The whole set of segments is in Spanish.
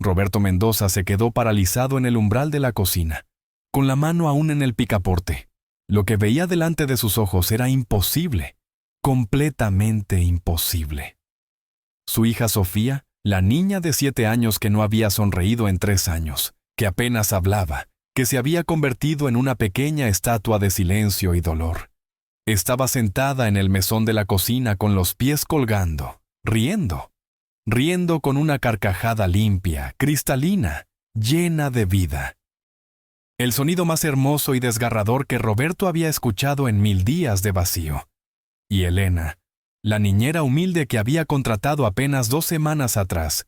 Roberto Mendoza se quedó paralizado en el umbral de la cocina, con la mano aún en el picaporte. Lo que veía delante de sus ojos era imposible, completamente imposible. Su hija Sofía, la niña de 7 años que no había sonreído en 3 años, que apenas hablaba, que se había convertido en una pequeña estatua de silencio y dolor. Estaba sentada en el mesón de la cocina con los pies colgando, riendo con una carcajada limpia, cristalina, llena de vida. El sonido más hermoso y desgarrador que Roberto había escuchado en 1000 días de vacío. Y Elena, la niñera humilde que había contratado apenas 2 semanas atrás,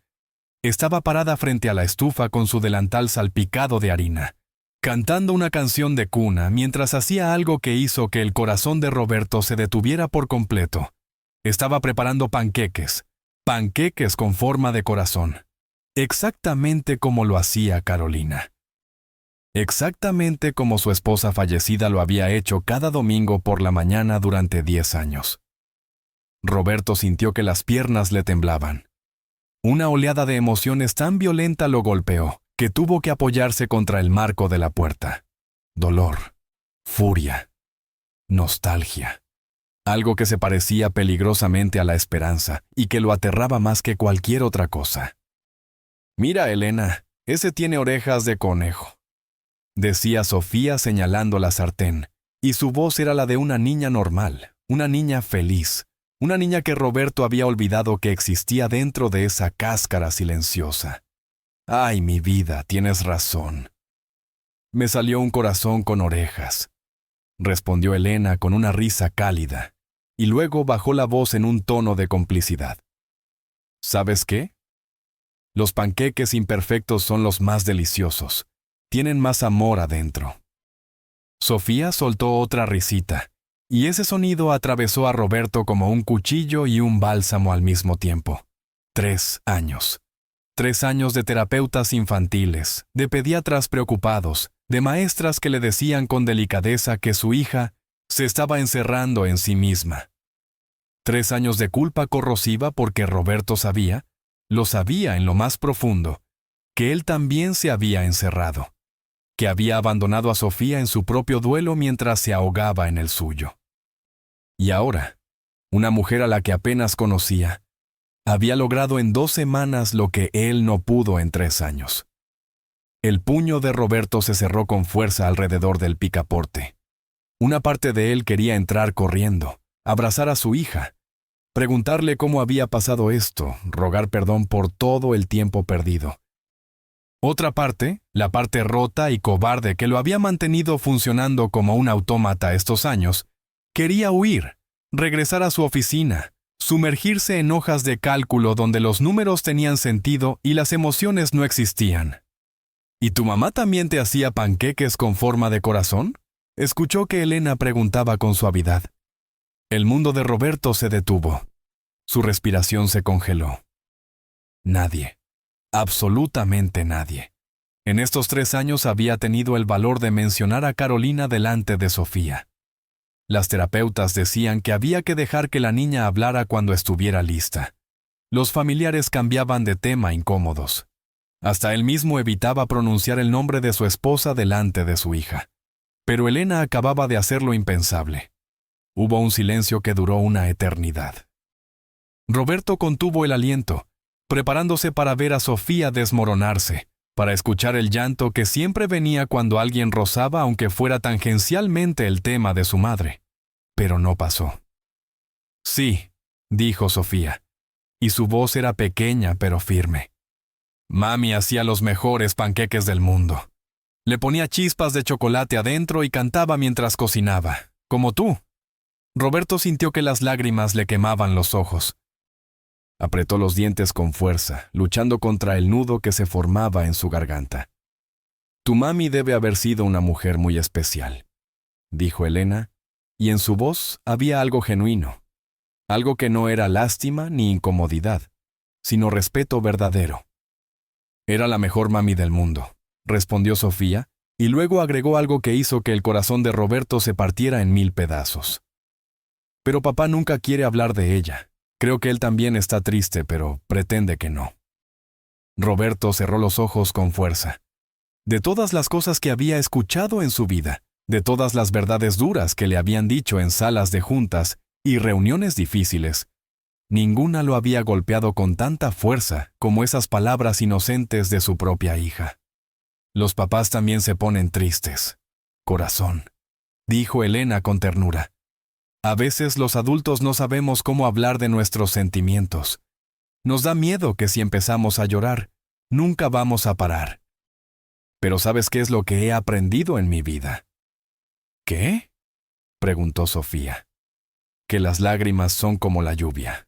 estaba parada frente a la estufa con su delantal salpicado de harina, cantando una canción de cuna mientras hacía algo que hizo que el corazón de Roberto se detuviera por completo. Estaba preparando panqueques con forma de corazón, exactamente como lo hacía Carolina. Exactamente como su esposa fallecida lo había hecho cada domingo por la mañana durante 10 años. Roberto sintió que las piernas le temblaban. Una oleada de emociones tan violenta lo golpeó que tuvo que apoyarse contra el marco de la puerta. Dolor, furia, nostalgia. Algo que se parecía peligrosamente a la esperanza y que lo aterraba más que cualquier otra cosa. «Mira, Elena, ese tiene orejas de conejo», decía Sofía señalando la sartén, y su voz era la de una niña normal, una niña feliz, una niña que Roberto había olvidado que existía dentro de esa cáscara silenciosa. «Ay, mi vida, tienes razón. Me salió un corazón con orejas», respondió Elena con una risa cálida, y luego bajó la voz en un tono de complicidad. «¿Sabes qué? Los panqueques imperfectos son los más deliciosos. Tienen más amor adentro». Sofía soltó otra risita, y ese sonido atravesó a Roberto como un cuchillo y un bálsamo al mismo tiempo. 3 años. 3 años de terapeutas infantiles, de pediatras preocupados, de maestras que le decían con delicadeza que su hija se estaba encerrando en sí misma. 3 años de culpa corrosiva porque Roberto sabía, lo sabía en lo más profundo, que él también se había encerrado, que había abandonado a Sofía en su propio duelo mientras se ahogaba en el suyo. Y ahora, una mujer a la que apenas conocía, había logrado en 2 semanas lo que él no pudo en 3 años. El puño de Roberto se cerró con fuerza alrededor del picaporte. Una parte de él quería entrar corriendo, abrazar a su hija, preguntarle cómo había pasado esto, rogar perdón por todo el tiempo perdido. Otra parte, la parte rota y cobarde que lo había mantenido funcionando como un autómata estos años, quería huir, regresar a su oficina, sumergirse en hojas de cálculo donde los números tenían sentido y las emociones no existían. ¿Y tu mamá también te hacía panqueques con forma de corazón?, escuchó que Elena preguntaba con suavidad. El mundo de Roberto se detuvo. Su respiración se congeló. Nadie, absolutamente nadie, en estos 3 años había tenido el valor de mencionar a Carolina delante de Sofía. Las terapeutas decían que había que dejar que la niña hablara cuando estuviera lista. Los familiares cambiaban de tema incómodos. Hasta él mismo evitaba pronunciar el nombre de su esposa delante de su hija. Pero Elena acababa de hacer lo impensable. Hubo un silencio que duró una eternidad. Roberto contuvo el aliento, preparándose para ver a Sofía desmoronarse, para escuchar el llanto que siempre venía cuando alguien rozaba aunque fuera tangencialmente el tema de su madre. Pero no pasó. «Sí», dijo Sofía, y su voz era pequeña pero firme. «Mami hacía los mejores panqueques del mundo. Le ponía chispas de chocolate adentro y cantaba mientras cocinaba, como tú». Roberto sintió que las lágrimas le quemaban los ojos. Apretó los dientes con fuerza, luchando contra el nudo que se formaba en su garganta. «Tu mami debe haber sido una mujer muy especial», dijo Elena, y en su voz había algo genuino, algo que no era lástima ni incomodidad, sino respeto verdadero. «Era la mejor mami del mundo», respondió Sofía, y luego agregó algo que hizo que el corazón de Roberto se partiera en 1000 pedazos. «Pero papá nunca quiere hablar de ella. Creo que él también está triste, pero pretende que no». Roberto cerró los ojos con fuerza. De todas las cosas que había escuchado en su vida, de todas las verdades duras que le habían dicho en salas de juntas y reuniones difíciles, ninguna lo había golpeado con tanta fuerza como esas palabras inocentes de su propia hija. Los papás también se ponen tristes. Corazón, dijo Elena con ternura. A veces los adultos no sabemos cómo hablar de nuestros sentimientos. Nos da miedo que si empezamos a llorar, nunca vamos a parar. Pero ¿sabes qué es lo que he aprendido en mi vida? ¿Qué? Preguntó Sofía. Que las lágrimas son como la lluvia.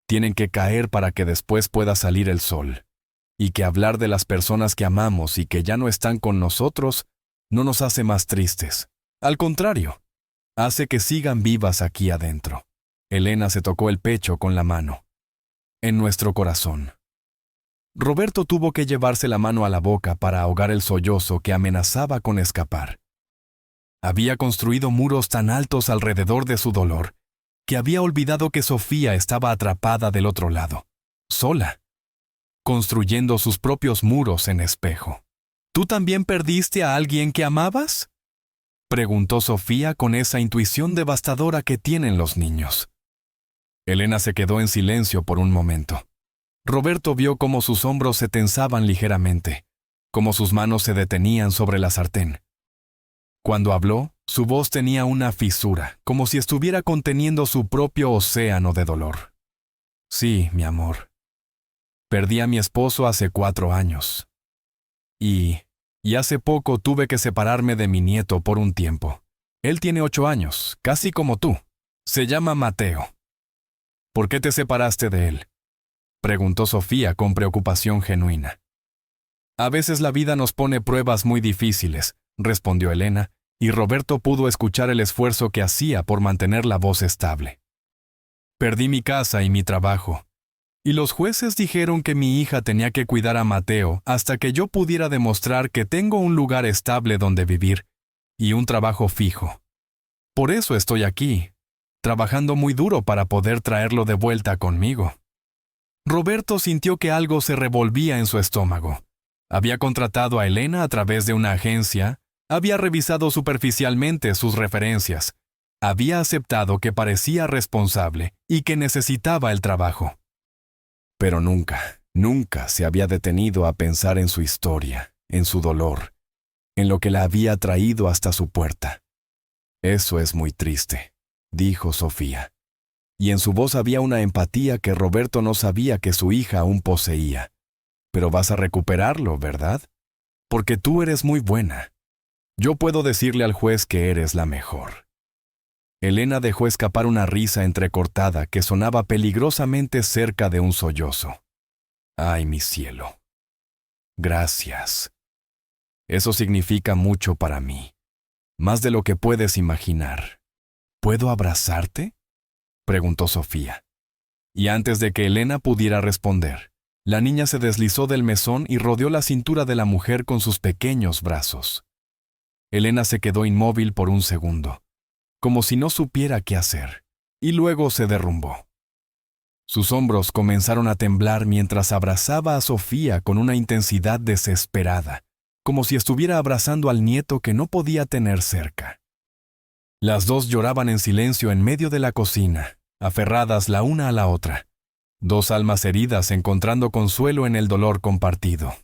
Tienen que caer para que después pueda salir el sol. Y que hablar de las personas que amamos y que ya no están con nosotros no nos hace más tristes. Al contrario, hace que sigan vivas aquí adentro. Elena se tocó el pecho con la mano. En nuestro corazón. Roberto tuvo que llevarse la mano a la boca para ahogar el sollozo que amenazaba con escapar. Había construido muros tan altos alrededor de su dolor que había olvidado que Sofía estaba atrapada del otro lado, sola, construyendo sus propios muros en espejo. ¿Tú también perdiste a alguien que amabas?, preguntó Sofía con esa intuición devastadora que tienen los niños. Elena se quedó en silencio por un momento. Roberto vio cómo sus hombros se tensaban ligeramente, cómo sus manos se detenían sobre la sartén. Cuando habló, su voz tenía una fisura, como si estuviera conteniendo su propio océano de dolor. Sí, mi amor. Perdí a mi esposo hace 4 años. Y hace poco tuve que separarme de mi nieto por un tiempo. Él tiene 8 años, casi como tú. Se llama Mateo. ¿Por qué te separaste de él?, preguntó Sofía con preocupación genuina. A veces la vida nos pone pruebas muy difíciles, respondió Elena, y Roberto pudo escuchar el esfuerzo que hacía por mantener la voz estable. Perdí mi casa y mi trabajo, y los jueces dijeron que mi hija tenía que cuidar a Mateo hasta que yo pudiera demostrar que tengo un lugar estable donde vivir y un trabajo fijo. Por eso estoy aquí, trabajando muy duro para poder traerlo de vuelta conmigo. Roberto sintió que algo se revolvía en su estómago. Había contratado a Elena a través de una agencia, había revisado superficialmente sus referencias, había aceptado que parecía responsable y que necesitaba el trabajo. Pero nunca se había detenido a pensar en su historia, en su dolor, en lo que la había traído hasta su puerta. Eso es muy triste, dijo Sofía. Y en su voz había una empatía que Roberto no sabía que su hija aún poseía. Pero vas a recuperarlo, ¿verdad? Porque tú eres muy buena. Yo puedo decirle al juez que eres la mejor. Elena dejó escapar una risa entrecortada que sonaba peligrosamente cerca de un sollozo. Ay, mi cielo. Gracias. Eso significa mucho para mí. Más de lo que puedes imaginar. ¿Puedo abrazarte?, preguntó Sofía. Y antes de que Elena pudiera responder, la niña se deslizó del mesón y rodeó la cintura de la mujer con sus pequeños brazos. Elena se quedó inmóvil por un segundo, como si no supiera qué hacer, y luego se derrumbó. Sus hombros comenzaron a temblar mientras abrazaba a Sofía con una intensidad desesperada, como si estuviera abrazando al nieto que no podía tener cerca. Las dos lloraban en silencio en medio de la cocina, aferradas la una a la otra, dos almas heridas encontrando consuelo en el dolor compartido.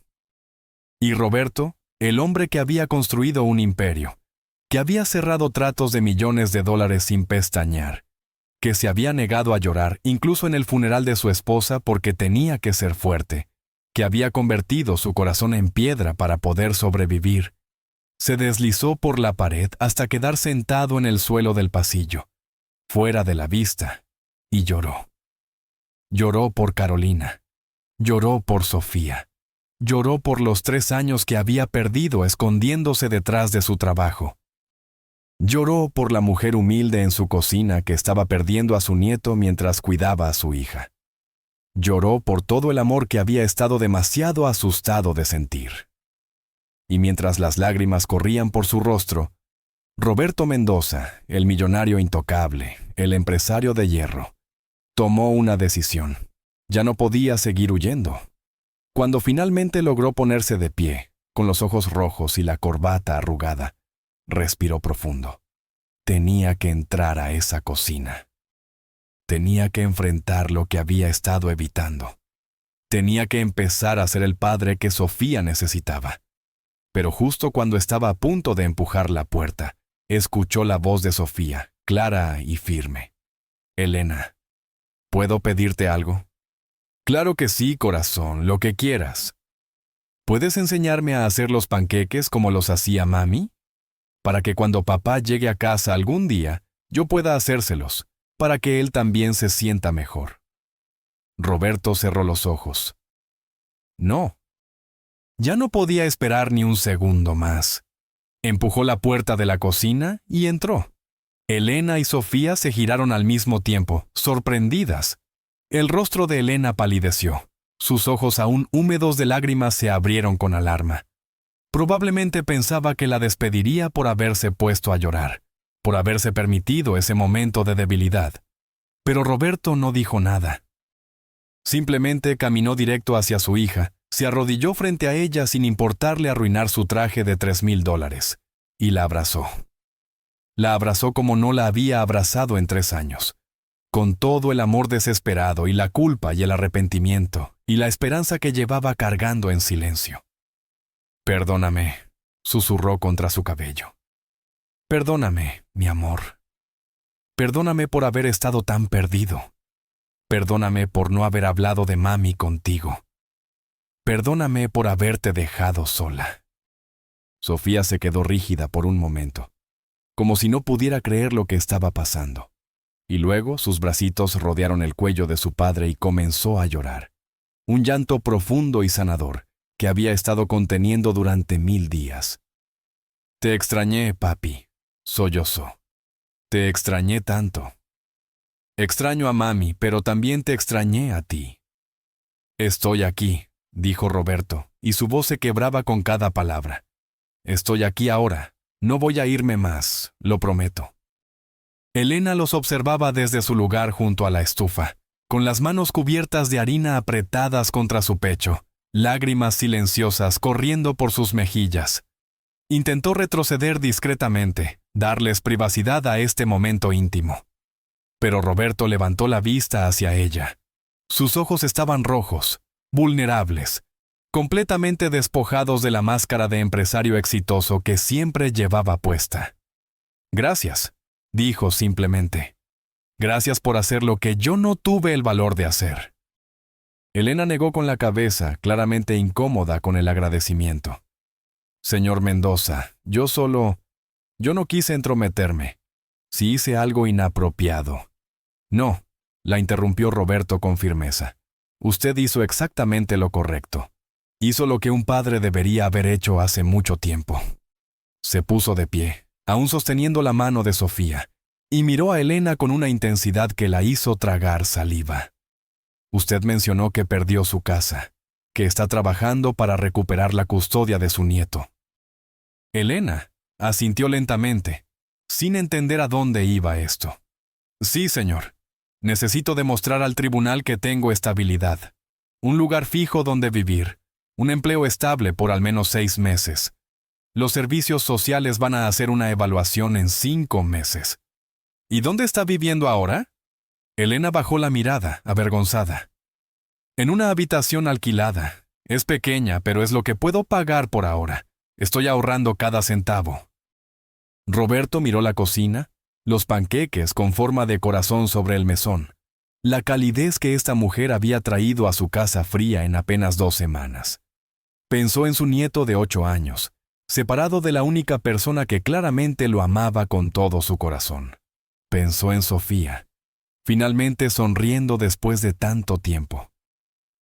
Y Roberto, el hombre que había construido un imperio, que había cerrado tratos de millones de dólares sin pestañear, que se había negado a llorar incluso en el funeral de su esposa porque tenía que ser fuerte, que había convertido su corazón en piedra para poder sobrevivir, se deslizó por la pared hasta quedar sentado en el suelo del pasillo, fuera de la vista, y lloró. Lloró por Carolina. Lloró por Sofía. Lloró por los 3 años que había perdido escondiéndose detrás de su trabajo. Lloró por la mujer humilde en su cocina que estaba perdiendo a su nieto mientras cuidaba a su hija. Lloró por todo el amor que había estado demasiado asustado de sentir. Y mientras las lágrimas corrían por su rostro, Roberto Mendoza, el millonario intocable, el empresario de hierro, tomó una decisión. Ya no podía seguir huyendo. Cuando finalmente logró ponerse de pie, con los ojos rojos y la corbata arrugada, respiró profundo. Tenía que entrar a esa cocina. Tenía que enfrentar lo que había estado evitando. Tenía que empezar a ser el padre que Sofía necesitaba. Pero justo cuando estaba a punto de empujar la puerta, escuchó la voz de Sofía, clara y firme. «Elena, ¿puedo pedirte algo?» «Claro que sí, corazón, lo que quieras. ¿Puedes enseñarme a hacer los panqueques como los hacía mami? Para que cuando papá llegue a casa algún día, yo pueda hacérselos, para que él también se sienta mejor». Roberto cerró los ojos. No. Ya no podía esperar ni un segundo más. Empujó la puerta de la cocina y entró. Elena y Sofía se giraron al mismo tiempo, sorprendidas. El rostro de Elena palideció. Sus ojos aún húmedos de lágrimas se abrieron con alarma. Probablemente pensaba que la despediría por haberse puesto a llorar, por haberse permitido ese momento de debilidad. Pero Roberto no dijo nada. Simplemente caminó directo hacia su hija, se arrodilló frente a ella sin importarle arruinar su traje de $3,000, y la abrazó. La abrazó como no la había abrazado en 3 años, con todo el amor desesperado y la culpa y el arrepentimiento y la esperanza que llevaba cargando en silencio. «Perdóname», susurró contra su cabello. «Perdóname, mi amor. Perdóname por haber estado tan perdido. Perdóname por no haber hablado de mami contigo. Perdóname por haberte dejado sola». Sofía se quedó rígida por un momento, como si no pudiera creer lo que estaba pasando. Y luego sus bracitos rodearon el cuello de su padre y comenzó a llorar. Un llanto profundo y sanador que había estado conteniendo durante 1000 días. «Te extrañé, papi», sollozó. «Te extrañé tanto. Extraño a mami, pero también te extrañé a ti». «Estoy aquí», dijo Roberto, y su voz se quebraba con cada palabra. «Estoy aquí ahora. No voy a irme más, lo prometo». Elena los observaba desde su lugar junto a la estufa, con las manos cubiertas de harina apretadas contra su pecho, lágrimas silenciosas corriendo por sus mejillas. Intentó retroceder discretamente, darles privacidad a este momento íntimo. Pero Roberto levantó la vista hacia ella. Sus ojos estaban rojos, vulnerables, completamente despojados de la máscara de empresario exitoso que siempre llevaba puesta. «Gracias», dijo simplemente. «Gracias por hacer lo que yo no tuve el valor de hacer». Elena negó con la cabeza, claramente incómoda con el agradecimiento. «Señor Mendoza, yo no quise entrometerme. Si hice algo inapropiado». «No», la interrumpió Roberto con firmeza. «Usted hizo exactamente lo correcto. Hizo lo que un padre debería haber hecho hace mucho tiempo». Se puso de pie, aún sosteniendo la mano de Sofía, y miró a Elena con una intensidad que la hizo tragar saliva. «Usted mencionó que perdió su casa, que está trabajando para recuperar la custodia de su nieto». Elena asintió lentamente, sin entender a dónde iba esto. «Sí, señor. Necesito demostrar al tribunal que tengo estabilidad, un lugar fijo donde vivir, un empleo estable por al menos 6 meses. Los servicios sociales van a hacer una evaluación en 5 meses. ¿Y dónde está viviendo ahora?» Elena bajó la mirada, avergonzada. «En una habitación alquilada. Es pequeña, pero es lo que puedo pagar por ahora. Estoy ahorrando cada centavo». Roberto miró la cocina, los panqueques con forma de corazón sobre el mesón, la calidez que esta mujer había traído a su casa fría en apenas 2 semanas. Pensó en su nieto de 8 años, separado de la única persona que claramente lo amaba con todo su corazón. Pensó en Sofía, finalmente sonriendo después de tanto tiempo.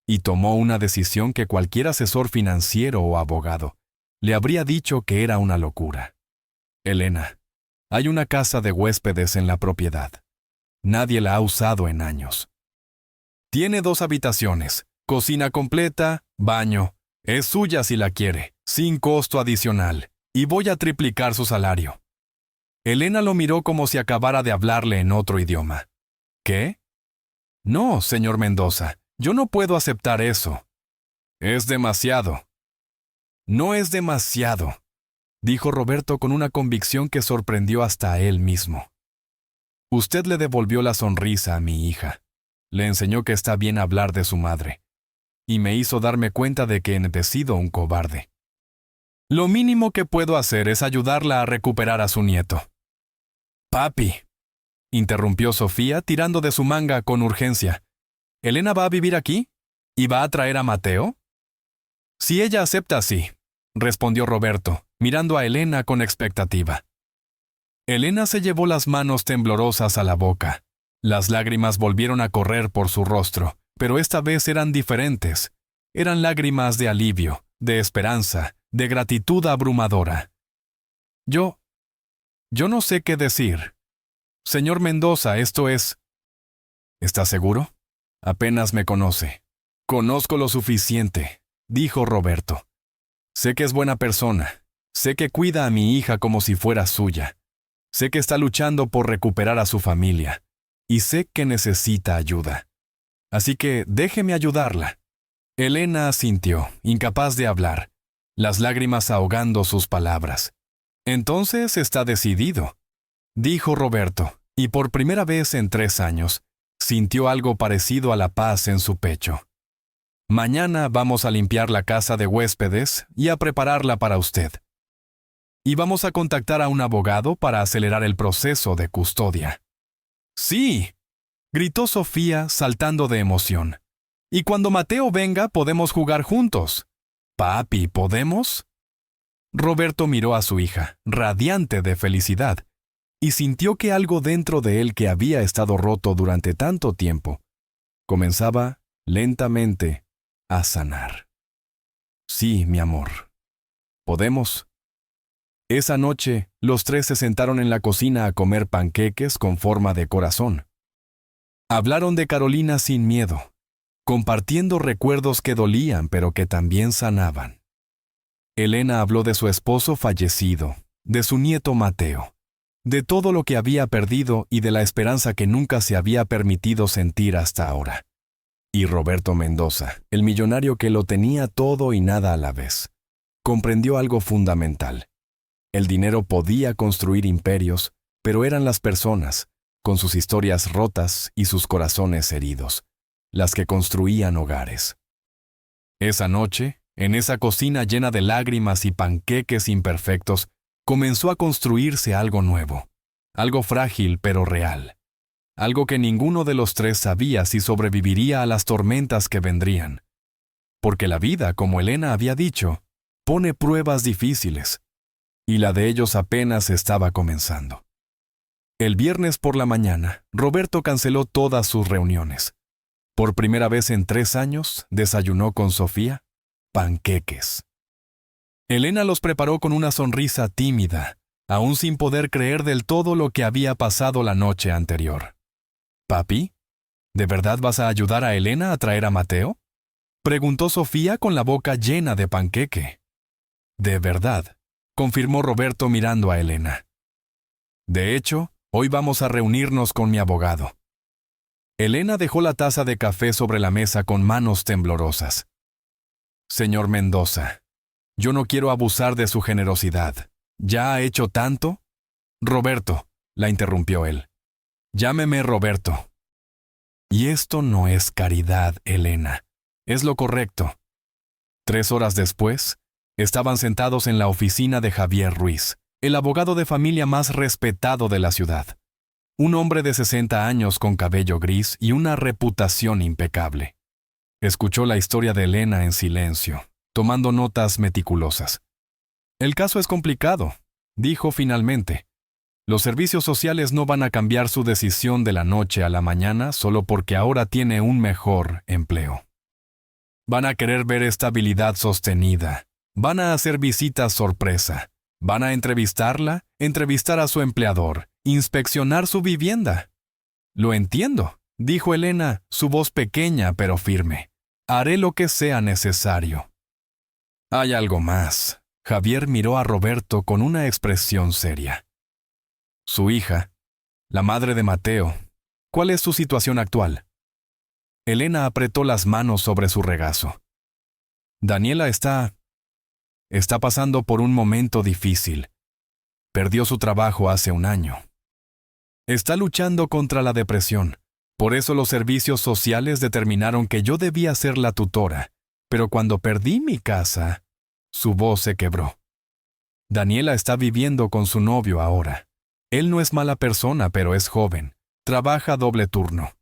Y tomó una decisión que cualquier asesor financiero o abogado le habría dicho que era una locura. «Elena, hay una casa de huéspedes en la propiedad. Nadie la ha usado en años. Tiene 2 habitaciones, cocina completa, baño. Es suya si la quiere, sin costo adicional, y voy a triplicar su salario». Elena lo miró como si acabara de hablarle en otro idioma. «¿Qué?» «No, señor Mendoza, yo no puedo aceptar eso». Es demasiado. No es demasiado, dijo Roberto con una convicción que sorprendió hasta a él mismo. Usted le devolvió la sonrisa a mi hija. Le enseñó que está bien hablar de su madre. Y me hizo darme cuenta de que he sido un cobarde. Lo mínimo que puedo hacer es ayudarla a recuperar a su nieto. Papi, interrumpió Sofía tirando de su manga con urgencia. ¿Elena va a vivir aquí? ¿Y va a traer a Mateo? Si ella acepta, sí, respondió Roberto, mirando a Elena con expectativa. Elena se llevó las manos temblorosas a la boca. Las lágrimas volvieron a correr por su rostro, pero esta vez eran diferentes. Eran lágrimas de alivio, de esperanza, de gratitud abrumadora. Yo no sé qué decir. Señor Mendoza, esto es... ¿Estás seguro? Apenas me conoce. Conozco lo suficiente, dijo Roberto. Sé que es buena persona. Sé que cuida a mi hija como si fuera suya. Sé que está luchando por recuperar a su familia. Y sé que necesita ayuda. Así que déjeme ayudarla. Elena asintió, incapaz de hablar, las lágrimas ahogando sus palabras. Entonces está decidido, dijo Roberto, y por primera vez en 3 años, sintió algo parecido a la paz en su pecho. Mañana vamos a limpiar la casa de huéspedes y a prepararla para usted. Y vamos a contactar a un abogado para acelerar el proceso de custodia. ¡Sí!, gritó Sofía saltando de emoción. Y cuando Mateo venga podemos jugar juntos. Papi, ¿podemos? Roberto miró a su hija, radiante de felicidad, y sintió que algo dentro de él que había estado roto durante tanto tiempo comenzaba, lentamente, a sanar. Sí, mi amor. ¿Podemos? Esa noche, los 3 se sentaron en la cocina a comer panqueques con forma de corazón. Hablaron de Carolina sin miedo, compartiendo recuerdos que dolían pero que también sanaban. Elena habló de su esposo fallecido, de su nieto Mateo, de todo lo que había perdido y de la esperanza que nunca se había permitido sentir hasta ahora. Y Roberto Mendoza, el millonario que lo tenía todo y nada a la vez, comprendió algo fundamental. El dinero podía construir imperios, pero eran las personas, con sus historias rotas y sus corazones heridos, las que construían hogares. Esa noche, en esa cocina llena de lágrimas y panqueques imperfectos, comenzó a construirse algo nuevo, algo frágil pero real, algo que ninguno de los 3 sabía si sobreviviría a las tormentas que vendrían. Porque la vida, como Elena había dicho, pone pruebas difíciles, y la de ellos apenas estaba comenzando. El viernes por la mañana, Roberto canceló todas sus reuniones. Por primera vez en 3 años, desayunó con Sofía panqueques. Elena los preparó con una sonrisa tímida, aún sin poder creer del todo lo que había pasado la noche anterior. «Papi, ¿de verdad vas a ayudar a Elena a traer a Mateo?», preguntó Sofía con la boca llena de panqueque. «De verdad», confirmó Roberto mirando a Elena. «De hecho, hoy vamos a reunirnos con mi abogado». Elena dejó la taza de café sobre la mesa con manos temblorosas. «Señor Mendoza, yo no quiero abusar de su generosidad. ¿Ya ha hecho tanto?» «Roberto», la interrumpió él. «Llámeme Roberto». «Y esto no es caridad, Elena. Es lo correcto». 3 horas después, estaban sentados en la oficina de Javier Ruiz, el abogado de familia más respetado de la ciudad. Un hombre de 60 años con cabello gris y una reputación impecable. Escuchó la historia de Elena en silencio, tomando notas meticulosas. «El caso es complicado», dijo finalmente. «Los servicios sociales no van a cambiar su decisión de la noche a la mañana solo porque ahora tiene un mejor empleo. Van a querer ver estabilidad sostenida. Van a hacer visitas sorpresa. Van a entrevistarla, entrevistar a su empleador, inspeccionar su vivienda». «Lo entiendo», dijo Elena, su voz pequeña pero firme. «Haré lo que sea necesario». «Hay algo más». Javier miró a Roberto con una expresión seria. «Su hija, la madre de Mateo, ¿cuál es su situación actual?». Elena apretó las manos sobre su regazo. Daniela está pasando por un momento difícil. Perdió su trabajo hace un año. Está luchando contra la depresión. Por eso los servicios sociales determinaron que yo debía ser la tutora. Pero cuando perdí mi casa, su voz se quebró. Daniela está viviendo con su novio ahora. Él no es mala persona, pero es joven. Trabaja doble turno.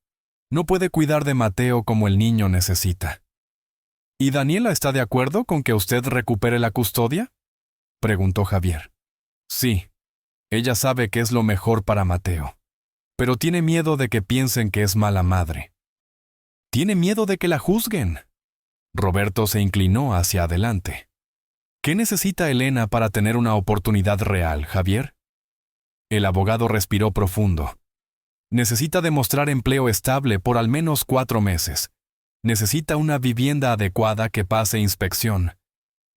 No puede cuidar de Mateo como el niño necesita. ¿Y Daniela está de acuerdo con que usted recupere la custodia?, preguntó Javier. Sí, ella sabe que es lo mejor para Mateo, pero tiene miedo de que piensen que es mala madre. Tiene miedo de que la juzguen. Roberto se inclinó hacia adelante. ¿Qué necesita Elena para tener una oportunidad real, Javier? El abogado respiró profundo. Necesita demostrar empleo estable por al menos 4 meses. Necesita una vivienda adecuada que pase inspección.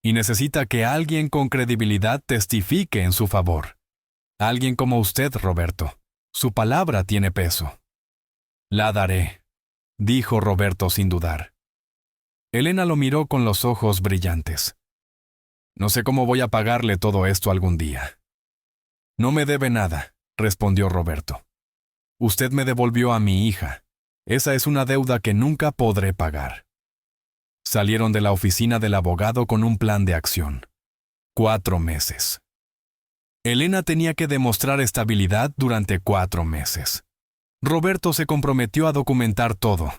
Y necesita que alguien con credibilidad testifique en su favor. Alguien como usted, Roberto. Su palabra tiene peso. La daré, dijo Roberto sin dudar. Elena lo miró con los ojos brillantes. No sé cómo voy a pagarle todo esto algún día. No me debe nada, respondió Roberto. Usted me devolvió a mi hija. Esa es una deuda que nunca podré pagar. Salieron de la oficina del abogado con un plan de acción. 4 meses. Elena tenía que demostrar estabilidad durante 4 meses. Roberto se comprometió a documentar todo,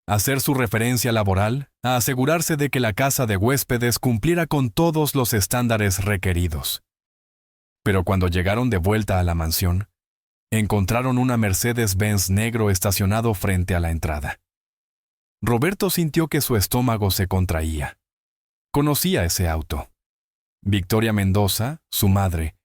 a hacer su referencia laboral, a asegurarse de que la casa de huéspedes cumpliera con todos los estándares requeridos. Pero cuando llegaron de vuelta a la mansión, encontraron una Mercedes-Benz negro estacionado frente a la entrada. Roberto sintió que su estómago se contraía. Conocía ese auto. Victoria Mendoza, su madre,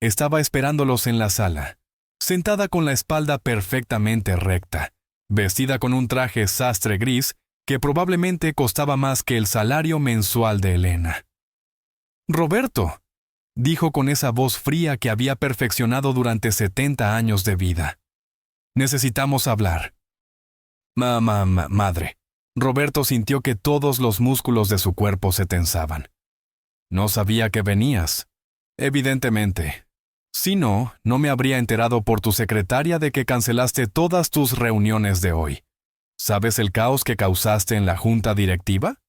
estaba esperándolos en la sala, sentada con la espalda perfectamente recta, vestida con un traje sastre gris que probablemente costaba más que el salario mensual de Elena. «Roberto», dijo con esa voz fría que había perfeccionado durante 70 años de vida. «Necesitamos hablar». Madre. Roberto sintió que todos los músculos de su cuerpo se tensaban. «No sabía que venías». «Evidentemente. Si no, no me habría enterado por tu secretaria de que cancelaste todas tus reuniones de hoy. ¿Sabes el caos que causaste en la junta directiva?»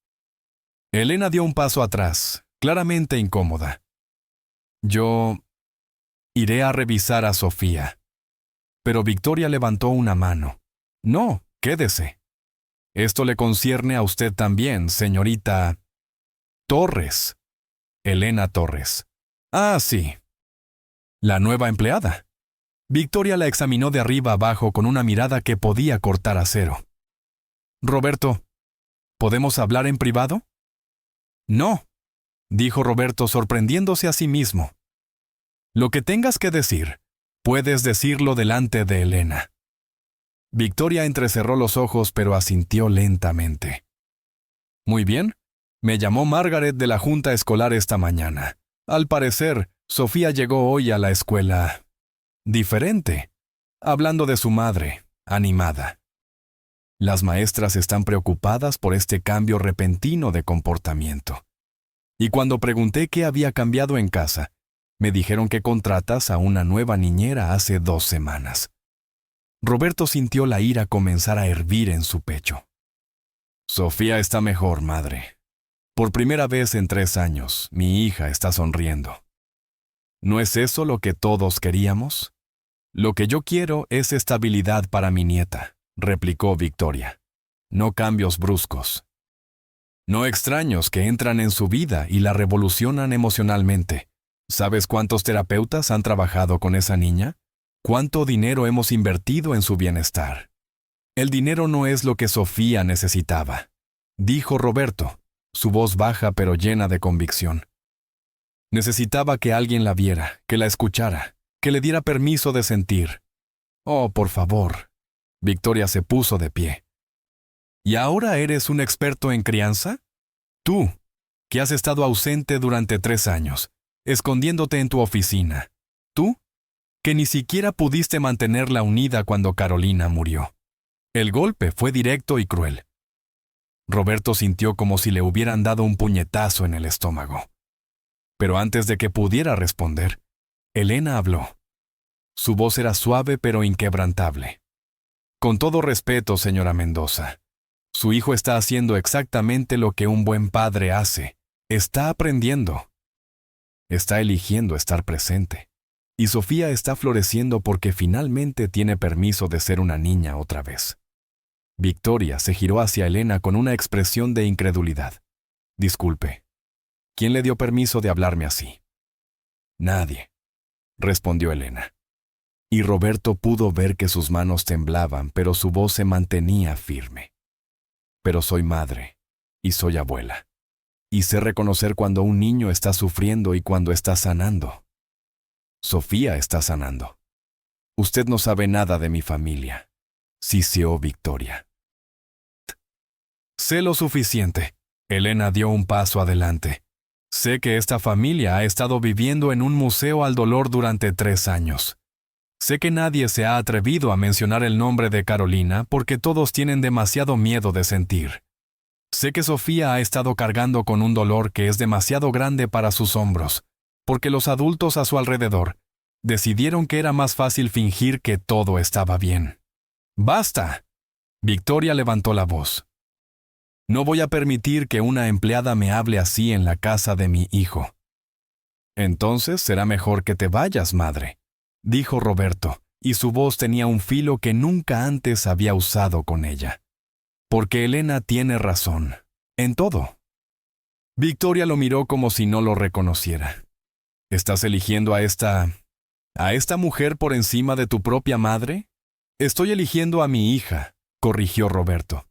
Elena dio un paso atrás, claramente incómoda. «Yo iré a revisar a Sofía». Pero Victoria levantó una mano. «No, quédese. Esto le concierne a usted también, señorita Torres». Elena Torres. «Ah, sí. La nueva empleada». Victoria la examinó de arriba abajo con una mirada que podía cortar acero. «Roberto, ¿podemos hablar en privado?» «No», dijo Roberto sorprendiéndose a sí mismo. «Lo que tengas que decir, puedes decirlo delante de Elena». Victoria entrecerró los ojos pero asintió lentamente. «Muy bien. Me llamó Margaret de la junta escolar esta mañana. Al parecer, Sofía llegó hoy a la escuela diferente, hablando de su madre, animada. Las maestras están preocupadas por este cambio repentino de comportamiento. Y cuando pregunté qué había cambiado en casa, me dijeron que contratas a una nueva niñera hace 2 semanas. Roberto sintió la ira comenzar a hervir en su pecho. «Sofía está mejor, madre. Por primera vez en 3 años, mi hija está sonriendo. ¿No es eso lo que todos queríamos? Lo que yo quiero es estabilidad para mi nieta», replicó Victoria. «No cambios bruscos. No extraños que entran en su vida y la revolucionan emocionalmente. ¿Sabes cuántos terapeutas han trabajado con esa niña? ¿Cuánto dinero hemos invertido en su bienestar? El dinero no es lo que Sofía necesitaba», dijo Roberto, su voz baja pero llena de convicción. «Necesitaba que alguien la viera, que la escuchara, que le diera permiso de sentir. Oh, por favor». Victoria se puso de pie. «¿Y ahora eres un experto en crianza? Tú, que has estado ausente durante 3 años, escondiéndote en tu oficina. Tú, que ni siquiera pudiste mantenerla unida cuando Carolina murió. El golpe fue directo y cruel. Roberto sintió como si le hubieran dado un puñetazo en el estómago. Pero antes de que pudiera responder, Elena habló. Su voz era suave pero inquebrantable. Con todo respeto, señora Mendoza, su hijo está haciendo exactamente lo que un buen padre hace. Está aprendiendo. Está eligiendo estar presente. Y Sofía está floreciendo porque finalmente tiene permiso de ser una niña otra vez. Victoria se giró hacia Elena con una expresión de incredulidad. Disculpe, ¿quién le dio permiso de hablarme así? Nadie, respondió Elena. Y Roberto pudo ver que sus manos temblaban, pero su voz se mantenía firme. Pero soy madre, y soy abuela. Y sé reconocer cuando un niño está sufriendo y cuando está sanando. Sofía está sanando. Usted no sabe nada de mi familia, siseó Victoria. Sé lo suficiente. Elena dio un paso adelante. Sé que esta familia ha estado viviendo en un museo al dolor durante 3 años. Sé que nadie se ha atrevido a mencionar el nombre de Carolina porque todos tienen demasiado miedo de sentir. Sé que Sofía ha estado cargando con un dolor que es demasiado grande para sus hombros, porque los adultos a su alrededor decidieron que era más fácil fingir que todo estaba bien. ¡Basta! Victoria levantó la voz. No voy a permitir que una empleada me hable así en la casa de mi hijo. Entonces será mejor que te vayas, madre, dijo Roberto, y su voz tenía un filo que nunca antes había usado con ella. Porque Elena tiene razón, en todo. Victoria lo miró como si no lo reconociera. ¿Estás eligiendo a esta mujer por encima de tu propia madre? Estoy eligiendo a mi hija, corrigió Roberto.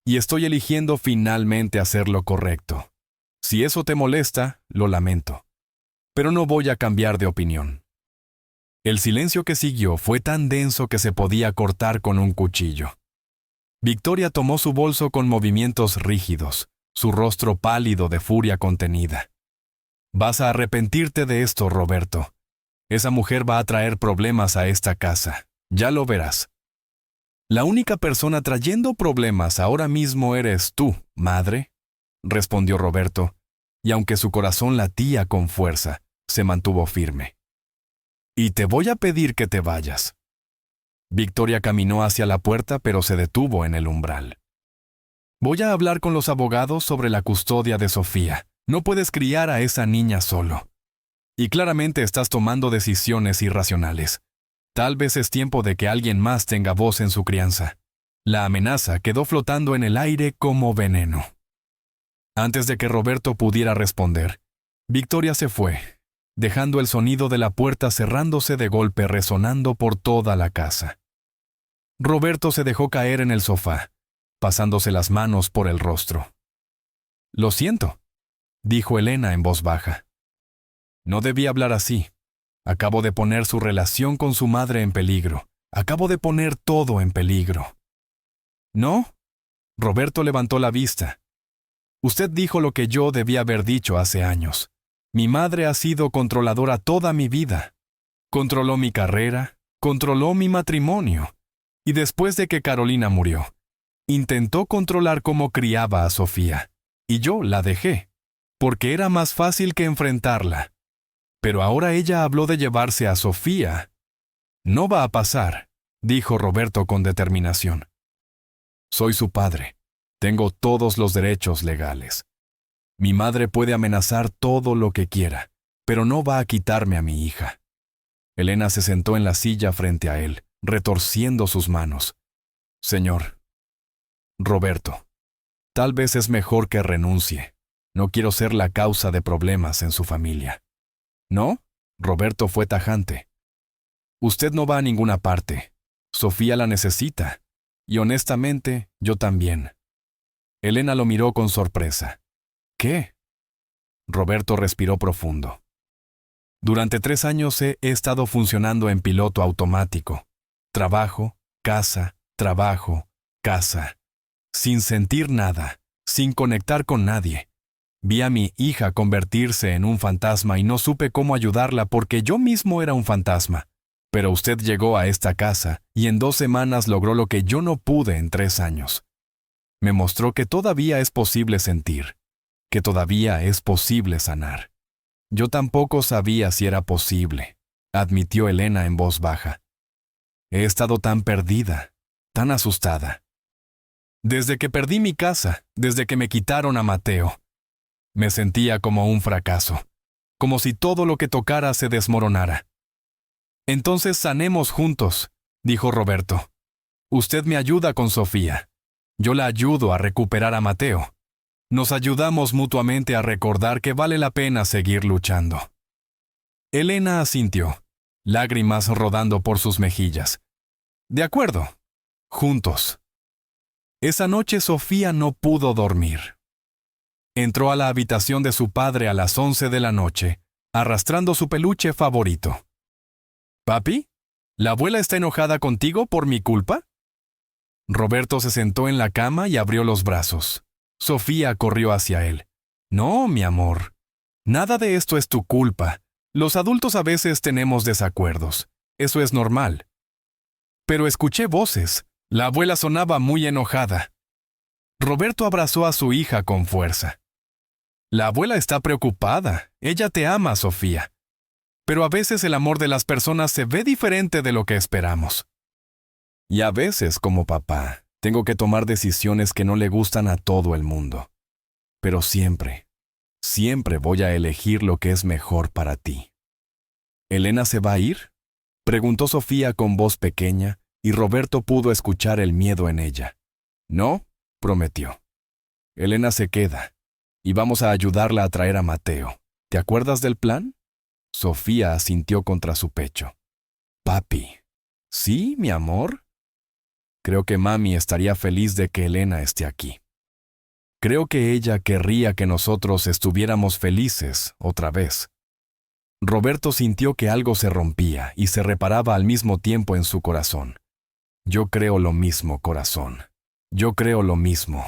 Y estoy eligiendo finalmente hacer lo correcto. Si eso te molesta, lo lamento. Pero no voy a cambiar de opinión. El silencio que siguió fue tan denso que se podía cortar con un cuchillo. Victoria tomó su bolso con movimientos rígidos, su rostro pálido de furia contenida. Vas a arrepentirte de esto, Roberto. Esa mujer va a traer problemas a esta casa. Ya lo verás. La única persona trayendo problemas ahora mismo eres tú, madre, respondió Roberto, y aunque su corazón latía con fuerza, se mantuvo firme. Y te voy a pedir que te vayas. Victoria caminó hacia la puerta, pero se detuvo en el umbral. Voy a hablar con los abogados sobre la custodia de Sofía. No puedes criar a esa niña solo. Y claramente estás tomando decisiones irracionales. Tal vez es tiempo de que alguien más tenga voz en su crianza. La amenaza quedó flotando en el aire como veneno. Antes de que Roberto pudiera responder, Victoria se fue, dejando el sonido de la puerta cerrándose de golpe resonando por toda la casa. Roberto se dejó caer en el sofá, pasándose las manos por el rostro. Lo siento, dijo Elena en voz baja. No debí hablar así. Acabo de poner su relación con su madre en peligro. Acabo de poner todo en peligro. ¿No? Roberto levantó la vista. Usted dijo lo que yo debía haber dicho hace años. Mi madre ha sido controladora toda mi vida. Controló mi carrera, controló mi matrimonio. Y después de que Carolina murió, intentó controlar cómo criaba a Sofía. Y yo la dejé, porque era más fácil que enfrentarla. Pero ahora ella habló de llevarse a Sofía. No va a pasar, dijo Roberto con determinación. Soy su padre. Tengo todos los derechos legales. Mi madre puede amenazar todo lo que quiera, pero no va a quitarme a mi hija. Elena se sentó en la silla frente a él, retorciendo sus manos. Señor. Roberto, tal vez es mejor que renuncie. No quiero ser la causa de problemas en su familia. ¿No? Roberto fue tajante. Usted no va a ninguna parte. Sofía la necesita. Y honestamente, yo también. Elena lo miró con sorpresa. ¿Qué? Roberto respiró profundo. Durante 3 años he estado funcionando en piloto automático. Trabajo, casa, sin sentir nada, sin conectar con nadie. Vi a mi hija convertirse en un fantasma y no supe cómo ayudarla porque yo mismo era un fantasma. Pero usted llegó a esta casa y en 2 semanas logró lo que yo no pude en 3 años. Me mostró que todavía es posible sentir, que todavía es posible sanar. Yo tampoco sabía si era posible, admitió Elena en voz baja. He estado tan perdida, tan asustada. Desde que perdí mi casa, desde que me quitaron a Mateo, me sentía como un fracaso, como si todo lo que tocara se desmoronara. Entonces sanemos juntos, dijo Roberto. Usted me ayuda con Sofía. Yo la ayudo a recuperar a Mateo. Nos ayudamos mutuamente a recordar que vale la pena seguir luchando. Elena asintió, lágrimas rodando por sus mejillas. De acuerdo. Juntos. Esa noche Sofía no pudo dormir. Entró a la habitación de su padre a las 11 de la noche, arrastrando su peluche favorito. «¿Papi? ¿La abuela está enojada contigo por mi culpa?» Roberto se sentó en la cama y abrió los brazos. Sofía corrió hacia él. «No, mi amor. Nada de esto es tu culpa. Los adultos a veces tenemos desacuerdos. Eso es normal». Pero escuché voces. La abuela sonaba muy enojada. Roberto abrazó a su hija con fuerza. «La abuela está preocupada. Ella te ama, Sofía. Pero a veces el amor de las personas se ve diferente de lo que esperamos. Y a veces, como papá, tengo que tomar decisiones que no le gustan a todo el mundo. Pero siempre, siempre voy a elegir lo que es mejor para ti». «¿Elena se va a ir?», preguntó Sofía con voz pequeña, y Roberto pudo escuchar el miedo en ella. «No», prometió. «Elena se queda, y vamos a ayudarla a traer a Mateo. ¿Te acuerdas del plan?». Sofía asintió contra su pecho. «Papi». «¿Sí, mi amor?» «Creo que mami estaría feliz de que Elena esté aquí. Creo que ella querría que nosotros estuviéramos felices otra vez». Roberto sintió que algo se rompía y se reparaba al mismo tiempo en su corazón. «Yo creo lo mismo, corazón. Yo creo lo mismo».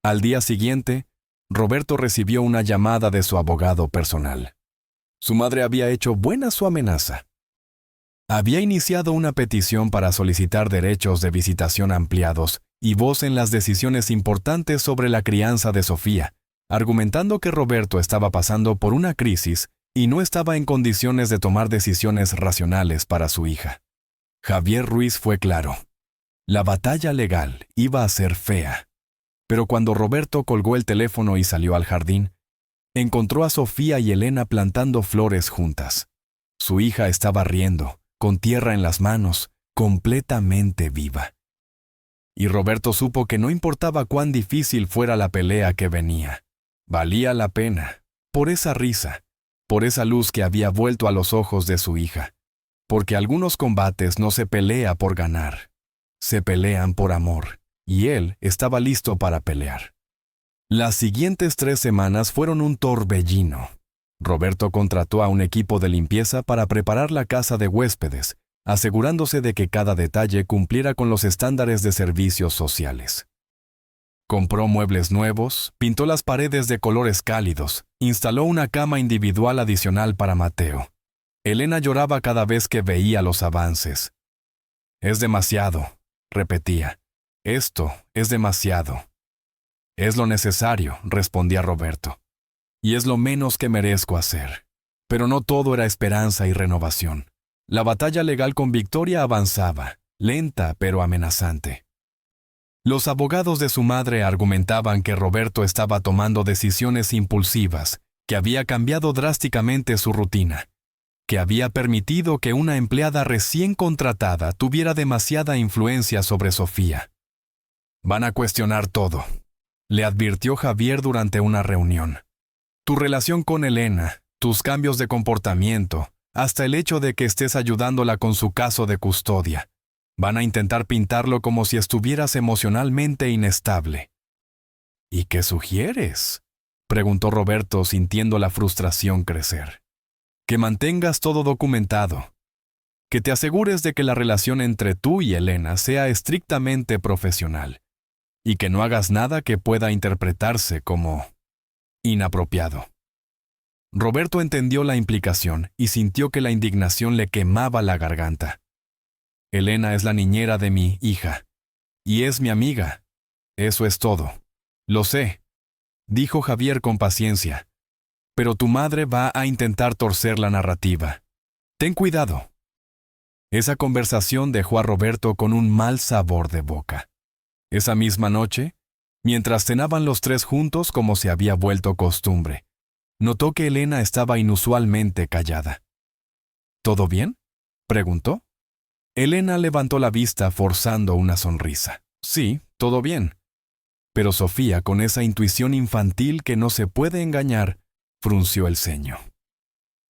Al día siguiente, Roberto recibió una llamada de su abogado personal. Su madre había hecho buena su amenaza. Había iniciado una petición para solicitar derechos de visitación ampliados y voz en las decisiones importantes sobre la crianza de Sofía, argumentando que Roberto estaba pasando por una crisis y no estaba en condiciones de tomar decisiones racionales para su hija. Javier Ruiz fue claro. La batalla legal iba a ser fea. Pero cuando Roberto colgó el teléfono y salió al jardín, encontró a Sofía y Elena plantando flores juntas. Su hija estaba riendo, con tierra en las manos, completamente viva. Y Roberto supo que no importaba cuán difícil fuera la pelea que venía. Valía la pena, por esa risa, por esa luz que había vuelto a los ojos de su hija. Porque algunos combates no se pelea por ganar, se pelean por amor, y él estaba listo para pelear. Las siguientes 3 semanas fueron un torbellino. Roberto contrató a un equipo de limpieza para preparar la casa de huéspedes, asegurándose de que cada detalle cumpliera con los estándares de servicios sociales. Compró muebles nuevos, pintó las paredes de colores cálidos, instaló una cama individual adicional para Mateo. Elena lloraba cada vez que veía los avances. «Es demasiado», repetía. «Esto es demasiado». «Es lo necesario», respondía Roberto. «Y es lo menos que merezco hacer». Pero no todo era esperanza y renovación. La batalla legal con Victoria avanzaba, lenta pero amenazante. Los abogados de su madre argumentaban que Roberto estaba tomando decisiones impulsivas, que había cambiado drásticamente su rutina, que había permitido que una empleada recién contratada tuviera demasiada influencia sobre Sofía. «Van a cuestionar todo», le advirtió Javier durante una reunión. «Tu relación con Elena, tus cambios de comportamiento, hasta el hecho de que estés ayudándola con su caso de custodia. Van a intentar pintarlo como si estuvieras emocionalmente inestable». «¿Y qué sugieres?», preguntó Roberto sintiendo la frustración crecer. «Que mantengas todo documentado. Que te asegures de que la relación entre tú y Elena sea estrictamente profesional. Y que no hagas nada que pueda interpretarse como inapropiado». Roberto entendió la implicación y sintió que la indignación le quemaba la garganta. «Elena es la niñera de mi hija. Y es mi amiga. Eso es todo. Lo sé, dijo Javier con paciencia. Pero tu madre va a intentar torcer la narrativa. Ten cuidado. Esa conversación dejó a Roberto con un mal sabor de boca. Esa misma noche, mientras cenaban los tres juntos como se había vuelto costumbre, notó que Elena estaba inusualmente callada. ¿Todo bien?, preguntó. Elena levantó la vista forzando una sonrisa. Sí, todo bien. Pero Sofía, con esa intuición infantil que no se puede engañar, frunció el ceño.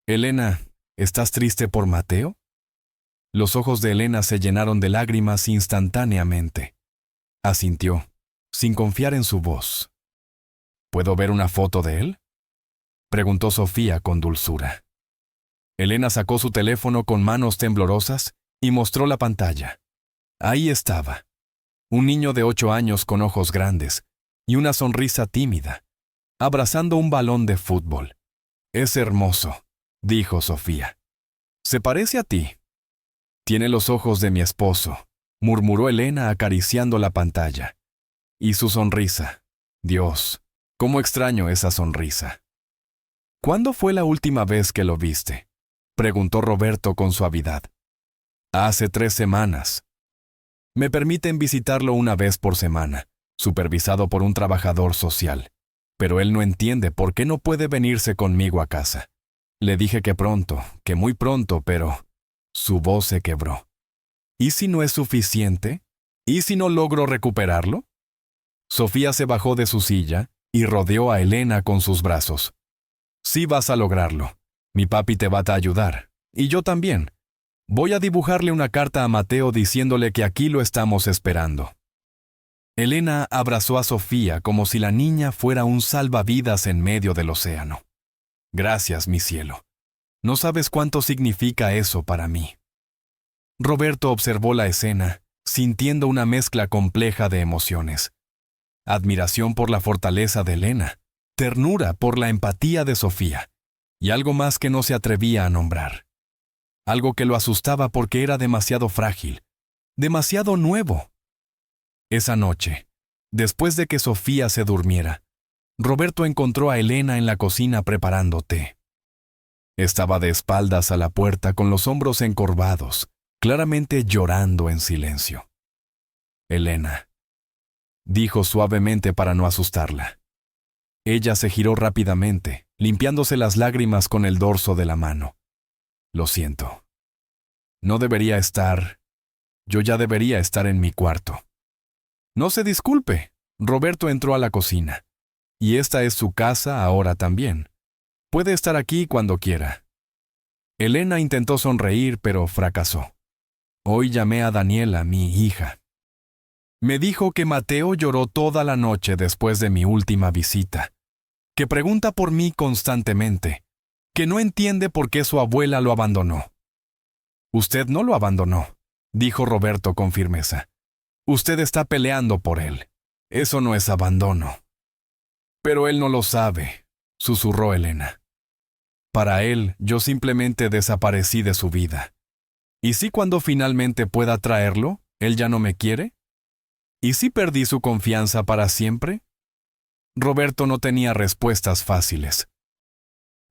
Elena, ¿estás triste por Mateo? Los ojos de Elena se llenaron de lágrimas instantáneamente. Asintió, sin confiar en su voz. ¿Puedo ver una foto de él?, preguntó Sofía con dulzura. Elena sacó su teléfono con manos temblorosas y mostró la pantalla. Ahí estaba. Un niño de 8 años con ojos grandes y una sonrisa tímida, abrazando un balón de fútbol. Es hermoso, dijo Sofía. Se parece a ti. Tiene los ojos de mi esposo, murmuró Elena acariciando la pantalla. Y su sonrisa. Dios, cómo extraño esa sonrisa. ¿Cuándo fue la última vez que lo viste?, preguntó Roberto con suavidad. Hace 3 semanas. Me permiten visitarlo una vez por semana, supervisado por un trabajador social. Pero él no entiende por qué no puede venirse conmigo a casa. Le dije que pronto, que muy pronto, pero su voz se quebró. ¿Y si no es suficiente? ¿Y si no logro recuperarlo? Sofía se bajó de su silla y rodeó a Elena con sus brazos. Sí vas a lograrlo. Mi papi te va a ayudar. Y yo también. Voy a dibujarle una carta a Mateo diciéndole que aquí lo estamos esperando. Elena abrazó a Sofía como si la niña fuera un salvavidas en medio del océano. Gracias, mi cielo. No sabes cuánto significa eso para mí. Roberto observó la escena, sintiendo una mezcla compleja de emociones. Admiración por la fortaleza de Elena, ternura por la empatía de Sofía, y algo más que no se atrevía a nombrar. Algo que lo asustaba porque era demasiado frágil, demasiado nuevo. Esa noche, después de que Sofía se durmiera, Roberto encontró a Elena en la cocina preparando té. Estaba de espaldas a la puerta con los hombros encorvados, claramente llorando en silencio. Elena, dijo suavemente para no asustarla. Ella se giró rápidamente, limpiándose las lágrimas con el dorso de la mano. Lo siento. No debería estar. Yo ya debería estar en mi cuarto. No se disculpe. Roberto entró a la cocina. Y esta es su casa ahora también. Puede estar aquí cuando quiera. Elena intentó sonreír, pero fracasó. Hoy llamé a Daniela, mi hija. Me dijo que Mateo lloró toda la noche después de mi última visita, que pregunta por mí constantemente, que no entiende por qué su abuela lo abandonó. Usted no lo abandonó, dijo Roberto con firmeza. Usted está peleando por él. Eso no es abandono. Pero él no lo sabe, susurró Elena. Para él, yo simplemente desaparecí de su vida. ¿Y si cuando finalmente pueda traerlo, él ya no me quiere? ¿Y si perdí su confianza para siempre? Roberto no tenía respuestas fáciles.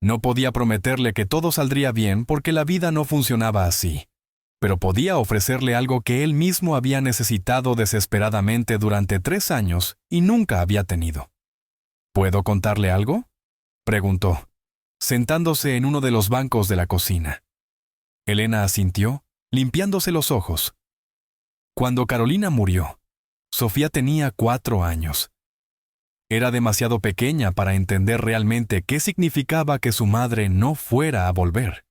No podía prometerle que todo saldría bien porque la vida no funcionaba así, pero podía ofrecerle algo que él mismo había necesitado desesperadamente durante 3 años y nunca había tenido. ¿Puedo contarle algo?, preguntó, sentándose en uno de los bancos de la cocina. Elena asintió, limpiándose los ojos. Cuando Carolina murió, Sofía tenía 4 años. Era demasiado pequeña para entender realmente qué significaba que su madre no fuera a volver.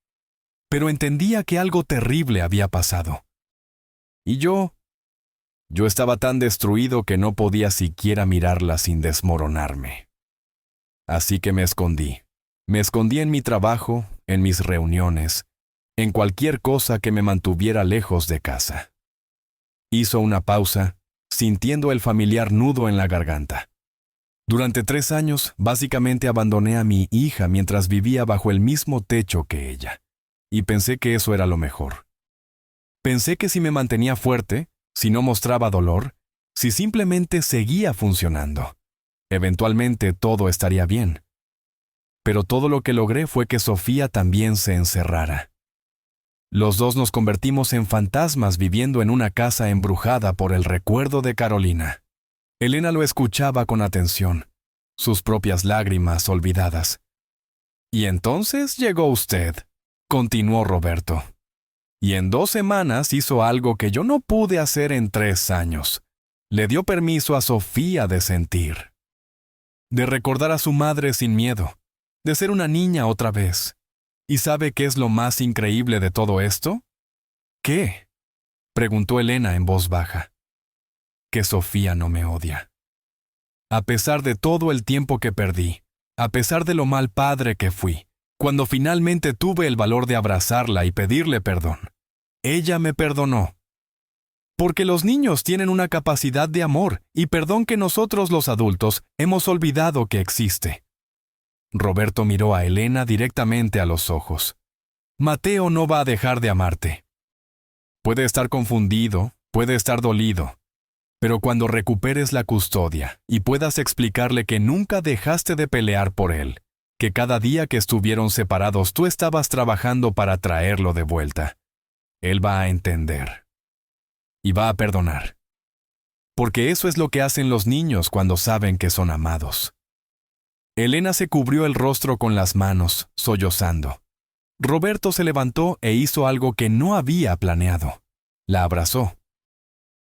Pero entendía que algo terrible había pasado. Y yo estaba tan destruido que no podía siquiera mirarla sin desmoronarme. Así que me escondí. Me escondí en mi trabajo, en mis reuniones, en cualquier cosa que me mantuviera lejos de casa. Hizo una pausa, sintiendo el familiar nudo en la garganta. Durante 3 años, básicamente abandoné a mi hija mientras vivía bajo el mismo techo que ella, y pensé que eso era lo mejor. Pensé que si me mantenía fuerte, si no mostraba dolor, Si simplemente seguía funcionando, eventualmente todo estaría bien. Pero todo lo que logré fue que Sofía también se encerrara. Los dos nos convertimos en fantasmas viviendo en una casa embrujada por el recuerdo de Carolina. Elena lo escuchaba con atención, sus propias lágrimas olvidadas. Y entonces llegó usted, continuó Roberto. Y en 2 semanas hizo algo que yo no pude hacer en 3 años. Le dio permiso a Sofía de sentir, de recordar a su madre sin miedo, de ser una niña otra vez. ¿Y sabe qué es lo más increíble de todo esto? ¿Qué? Preguntó Elena en voz baja. Que Sofía no me odia. A pesar de todo el tiempo que perdí, a pesar de lo mal padre que fui, cuando finalmente tuve el valor de abrazarla y pedirle perdón, ella me perdonó. Porque los niños tienen una capacidad de amor y perdón que nosotros los adultos hemos olvidado que existe. Roberto miró a Elena directamente a los ojos. Mateo no va a dejar de amarte. Puede estar confundido, puede estar dolido, pero cuando recuperes la custodia y puedas explicarle que nunca dejaste de pelear por él, que cada día que estuvieron separados tú estabas trabajando para traerlo de vuelta, él va a entender. Y va a perdonar. Porque eso es lo que hacen los niños cuando saben que son amados. Elena se cubrió el rostro con las manos, sollozando. Roberto se levantó e hizo algo que no había planeado. La abrazó.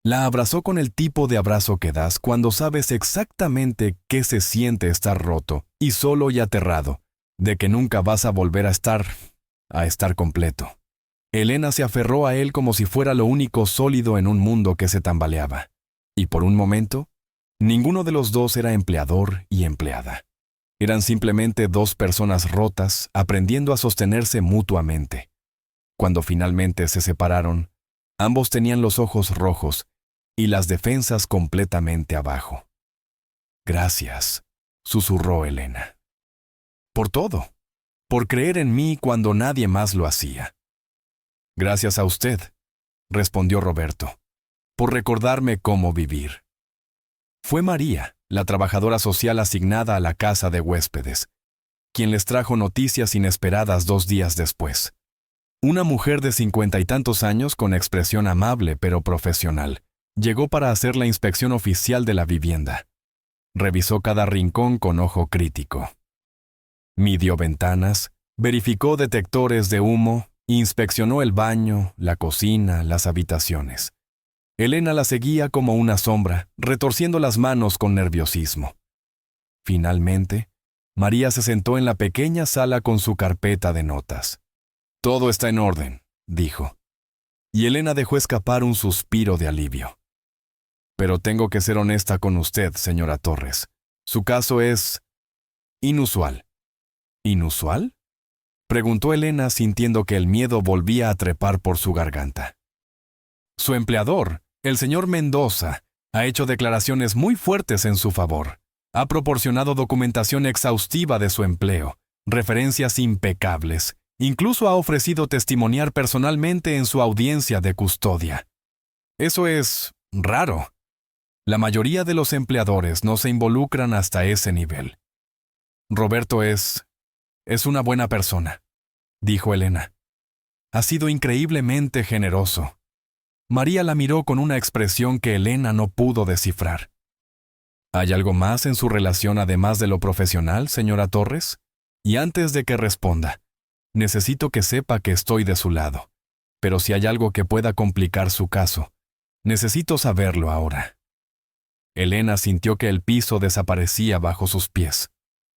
La abrazó con el tipo de abrazo que das cuando sabes exactamente qué se siente estar roto y solo y aterrado, de que nunca vas a volver a estar completo. Elena se aferró a él como si fuera lo único sólido en un mundo que se tambaleaba. Y por un momento, ninguno de los dos era empleador y empleada. Eran simplemente 2 personas rotas aprendiendo a sostenerse mutuamente. Cuando finalmente se separaron, ambos tenían los ojos rojos y las defensas completamente abajo. Gracias, susurró Elena. Por todo, por creer en mí cuando nadie más lo hacía. Gracias a usted, respondió Roberto, por recordarme cómo vivir. Fue María, la trabajadora social asignada a la casa de huéspedes, quien les trajo noticias inesperadas 2 días después. Una mujer de 50 y tantos años con expresión amable pero profesional, llegó para hacer la inspección oficial de la vivienda. Revisó cada rincón con ojo crítico. Midió ventanas, verificó detectores de humo, inspeccionó el baño, la cocina, las habitaciones. Elena la seguía como una sombra, retorciendo las manos con nerviosismo. Finalmente, María se sentó en la pequeña sala con su carpeta de notas. Todo está en orden, dijo. Y Elena dejó escapar un suspiro de alivio. Pero tengo que ser honesta con usted, señora Torres. Su caso es inusual. ¿Inusual? Preguntó Elena sintiendo que el miedo volvía a trepar por su garganta. Su empleador, el señor Mendoza, ha hecho declaraciones muy fuertes en su favor. Ha proporcionado documentación exhaustiva de su empleo, referencias impecables. Incluso ha ofrecido testimoniar personalmente en su audiencia de custodia. Eso es raro. La mayoría de los empleadores no se involucran hasta ese nivel. Roberto es una buena persona, dijo Elena. Ha sido increíblemente generoso. María la miró con una expresión que Elena no pudo descifrar. ¿Hay algo más en su relación además de lo profesional, señora Torres? Y antes de que responda, necesito que sepa que estoy de su lado. Pero si hay algo que pueda complicar su caso, necesito saberlo ahora. Elena sintió que el piso desaparecía bajo sus pies.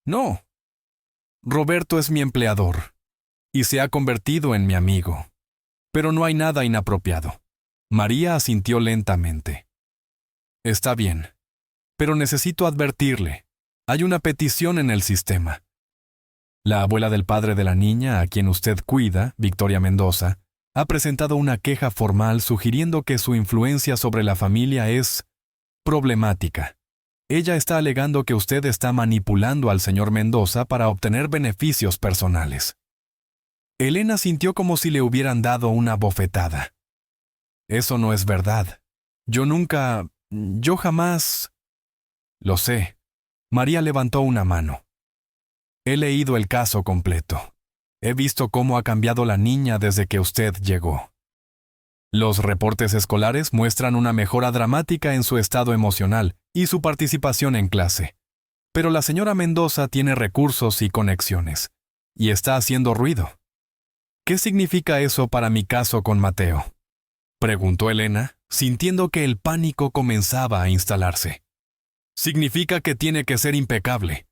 No. Roberto es mi empleador y se ha convertido en mi amigo. Pero no hay nada inapropiado. María asintió lentamente. Está bien, pero necesito advertirle. Hay una petición en el sistema. La abuela del padre de la niña, a quien usted cuida, Victoria Mendoza, ha presentado una queja formal sugiriendo que su influencia sobre la familia es problemática. Ella está alegando que usted está manipulando al señor Mendoza para obtener beneficios personales. Elena sintió como si le hubieran dado una bofetada. Eso no es verdad. Yo nunca... Yo jamás... Lo sé. María levantó una mano. He leído el caso completo. He visto cómo ha cambiado la niña desde que usted llegó. Los reportes escolares muestran una mejora dramática en su estado emocional y su participación en clase. Pero la señora Mendoza tiene recursos y conexiones, y está haciendo ruido. ¿Qué significa eso para mi caso con Mateo?, preguntó Elena, sintiendo que el pánico comenzaba a instalarse. Significa que tiene que ser impecable.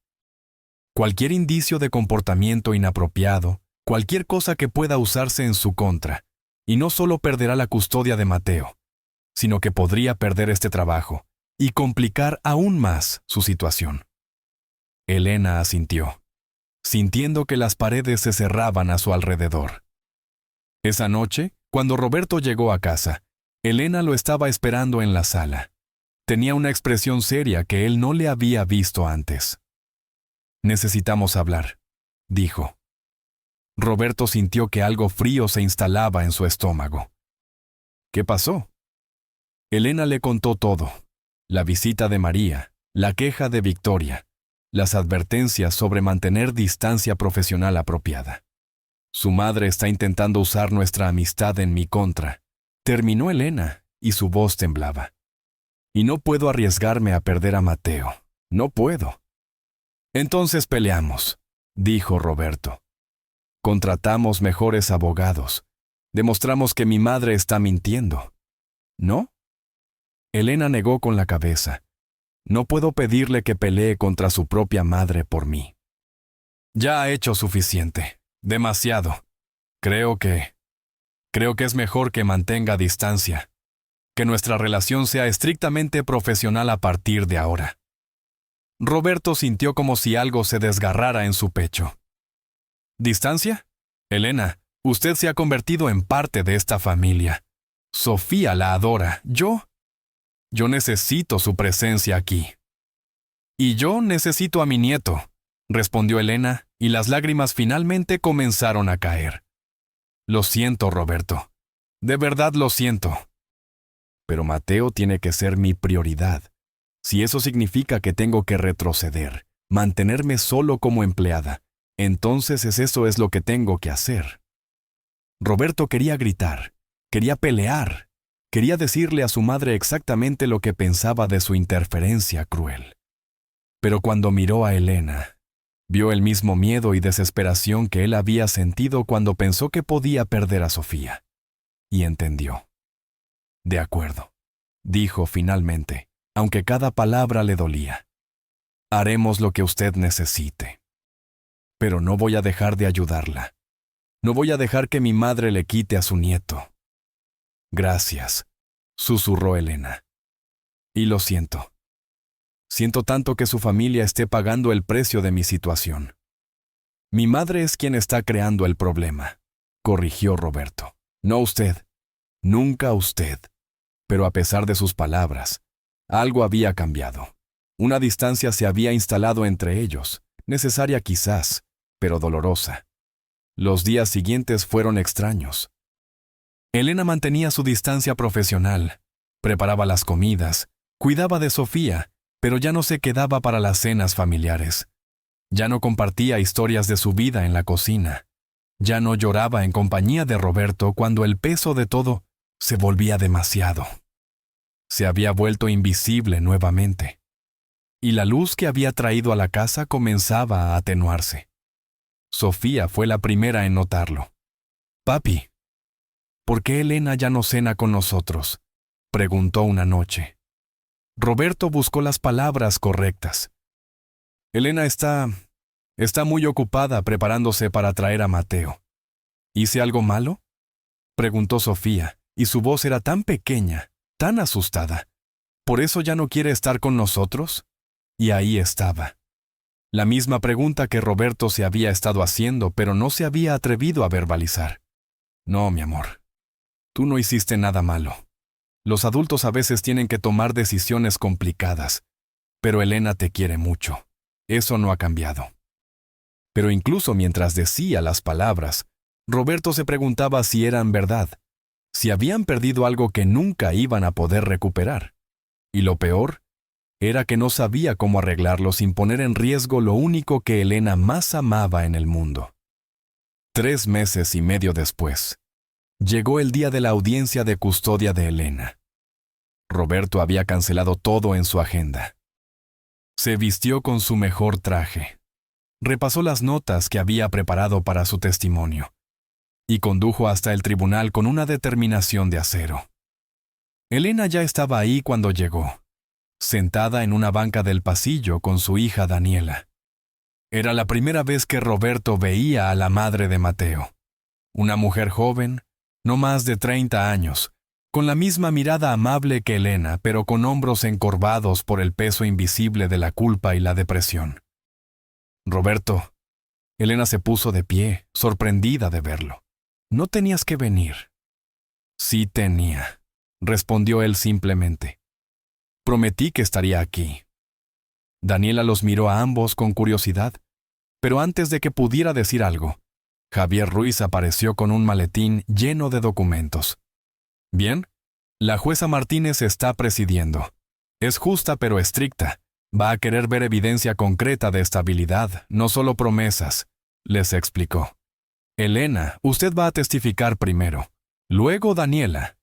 Cualquier indicio de comportamiento inapropiado, cualquier cosa que pueda usarse en su contra, y no solo perderá la custodia de Mateo, sino que podría perder este trabajo y complicar aún más su situación. Elena asintió, sintiendo que las paredes se cerraban a su alrededor. Esa noche, cuando Roberto llegó a casa, Elena lo estaba esperando en la sala. Tenía una expresión seria que él no le había visto antes. «Necesitamos hablar», dijo. Roberto sintió que algo frío se instalaba en su estómago. ¿Qué pasó? Elena le contó todo: la visita de María, la queja de Victoria, las advertencias sobre mantener distancia profesional apropiada. Su madre está intentando usar nuestra amistad en mi contra, terminó Elena, y su voz temblaba. Y no puedo arriesgarme a perder a Mateo. No puedo. Entonces peleamos, dijo Roberto. Contratamos mejores abogados. Demostramos que mi madre está mintiendo. ¿No? Elena negó con la cabeza. No puedo pedirle que pelee contra su propia madre por mí. Ya ha hecho suficiente. Demasiado. Creo que es mejor que mantenga distancia. Que nuestra relación sea estrictamente profesional a partir de ahora. Roberto sintió como si algo se desgarrara en su pecho. ¿Distancia? Elena, usted se ha convertido en parte de esta familia. Sofía la adora. Yo necesito su presencia aquí. Y yo necesito a mi nieto, respondió Elena, y las lágrimas finalmente comenzaron a caer. Lo siento, Roberto. De verdad lo siento. Pero Mateo tiene que ser mi prioridad. Si eso significa que tengo que retroceder, mantenerme solo como empleada, entonces eso es lo que tengo que hacer. Roberto quería gritar, quería pelear, quería decirle a su madre exactamente lo que pensaba de su interferencia cruel. Pero cuando miró a Elena, vio el mismo miedo y desesperación que él había sentido cuando pensó que podía perder a Sofía. Y entendió. De acuerdo, dijo finalmente, aunque cada palabra le dolía. Haremos lo que usted necesite. Pero no voy a dejar de ayudarla. No voy a dejar que mi madre le quite a su nieto. Gracias, susurró Elena. Y lo siento. Siento tanto que su familia esté pagando el precio de mi situación. Mi madre es quien está creando el problema, corrigió Roberto. No usted. Nunca usted. Pero a pesar de sus palabras, algo había cambiado. Una distancia se había instalado entre ellos, necesaria quizás, pero dolorosa. Los días siguientes fueron extraños. Elena mantenía su distancia profesional, preparaba las comidas, cuidaba de Sofía, pero ya no se quedaba para las cenas familiares. Ya no compartía historias de su vida en la cocina. Ya no lloraba en compañía de Roberto cuando el peso de todo se volvía demasiado. Se había vuelto invisible nuevamente. Y la luz que había traído a la casa comenzaba a atenuarse. Sofía fue la primera en notarlo. «Papi, ¿por qué Elena ya no cena con nosotros?», preguntó una noche. Roberto buscó las palabras correctas. «Elena está muy ocupada preparándose para traer a Mateo». «¿Hice algo malo?», preguntó Sofía, y su voz era tan pequeña, tan asustada. «¿Por eso ya no quiere estar con nosotros?». Y ahí estaba. La misma pregunta que Roberto se había estado haciendo, pero no se había atrevido a verbalizar. «No, mi amor. Tú no hiciste nada malo. Los adultos a veces tienen que tomar decisiones complicadas, pero Elena te quiere mucho. Eso no ha cambiado». Pero incluso mientras decía las palabras, Roberto se preguntaba si eran verdad, si habían perdido algo que nunca iban a poder recuperar. Y lo peor era que no sabía cómo arreglarlo sin poner en riesgo lo único que Elena más amaba en el mundo. 3 meses y medio después, llegó el día de la audiencia de custodia de Elena. Roberto había cancelado todo en su agenda. Se vistió con su mejor traje, repasó las notas que había preparado para su testimonio y condujo hasta el tribunal con una determinación de acero. Elena ya estaba ahí cuando llegó, sentada en una banca del pasillo con su hija Daniela. Era la primera vez que Roberto veía a la madre de Mateo, una mujer joven, no más de 30 años, con la misma mirada amable que Elena, pero con hombros encorvados por el peso invisible de la culpa y la depresión. Roberto. Elena se puso de pie, sorprendida de verlo. No tenías que venir. Sí tenía, respondió él simplemente. Prometí que estaría aquí. Daniela los miró a ambos con curiosidad, pero antes de que pudiera decir algo, Javier Ruiz apareció con un maletín lleno de documentos. Bien, la jueza Martínez está presidiendo. Es justa pero estricta. Va a querer ver evidencia concreta de estabilidad, no solo promesas, les explicó. Elena, usted va a testificar primero, luego Daniela,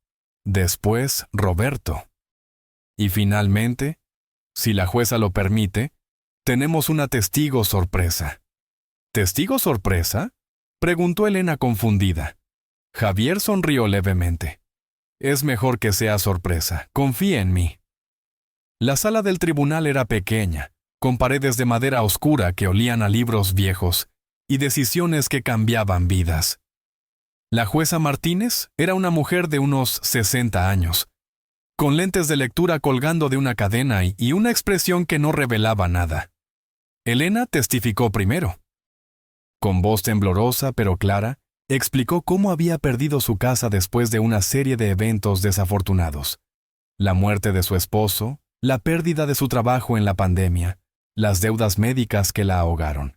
después Roberto. Y finalmente, si la jueza lo permite, tenemos una testigo sorpresa. ¿Testigo sorpresa?, preguntó Elena confundida. Javier sonrió levemente. Es mejor que sea sorpresa, confíe en mí. La sala del tribunal era pequeña, con paredes de madera oscura que olían a libros viejos y decisiones que cambiaban vidas. La jueza Martínez era una mujer de unos 60 años, con lentes de lectura colgando de una cadena y una expresión que no revelaba nada. Elena testificó primero. Con voz temblorosa pero clara, explicó cómo había perdido su casa después de una serie de eventos desafortunados. La muerte de su esposo, la pérdida de su trabajo en la pandemia, las deudas médicas que la ahogaron.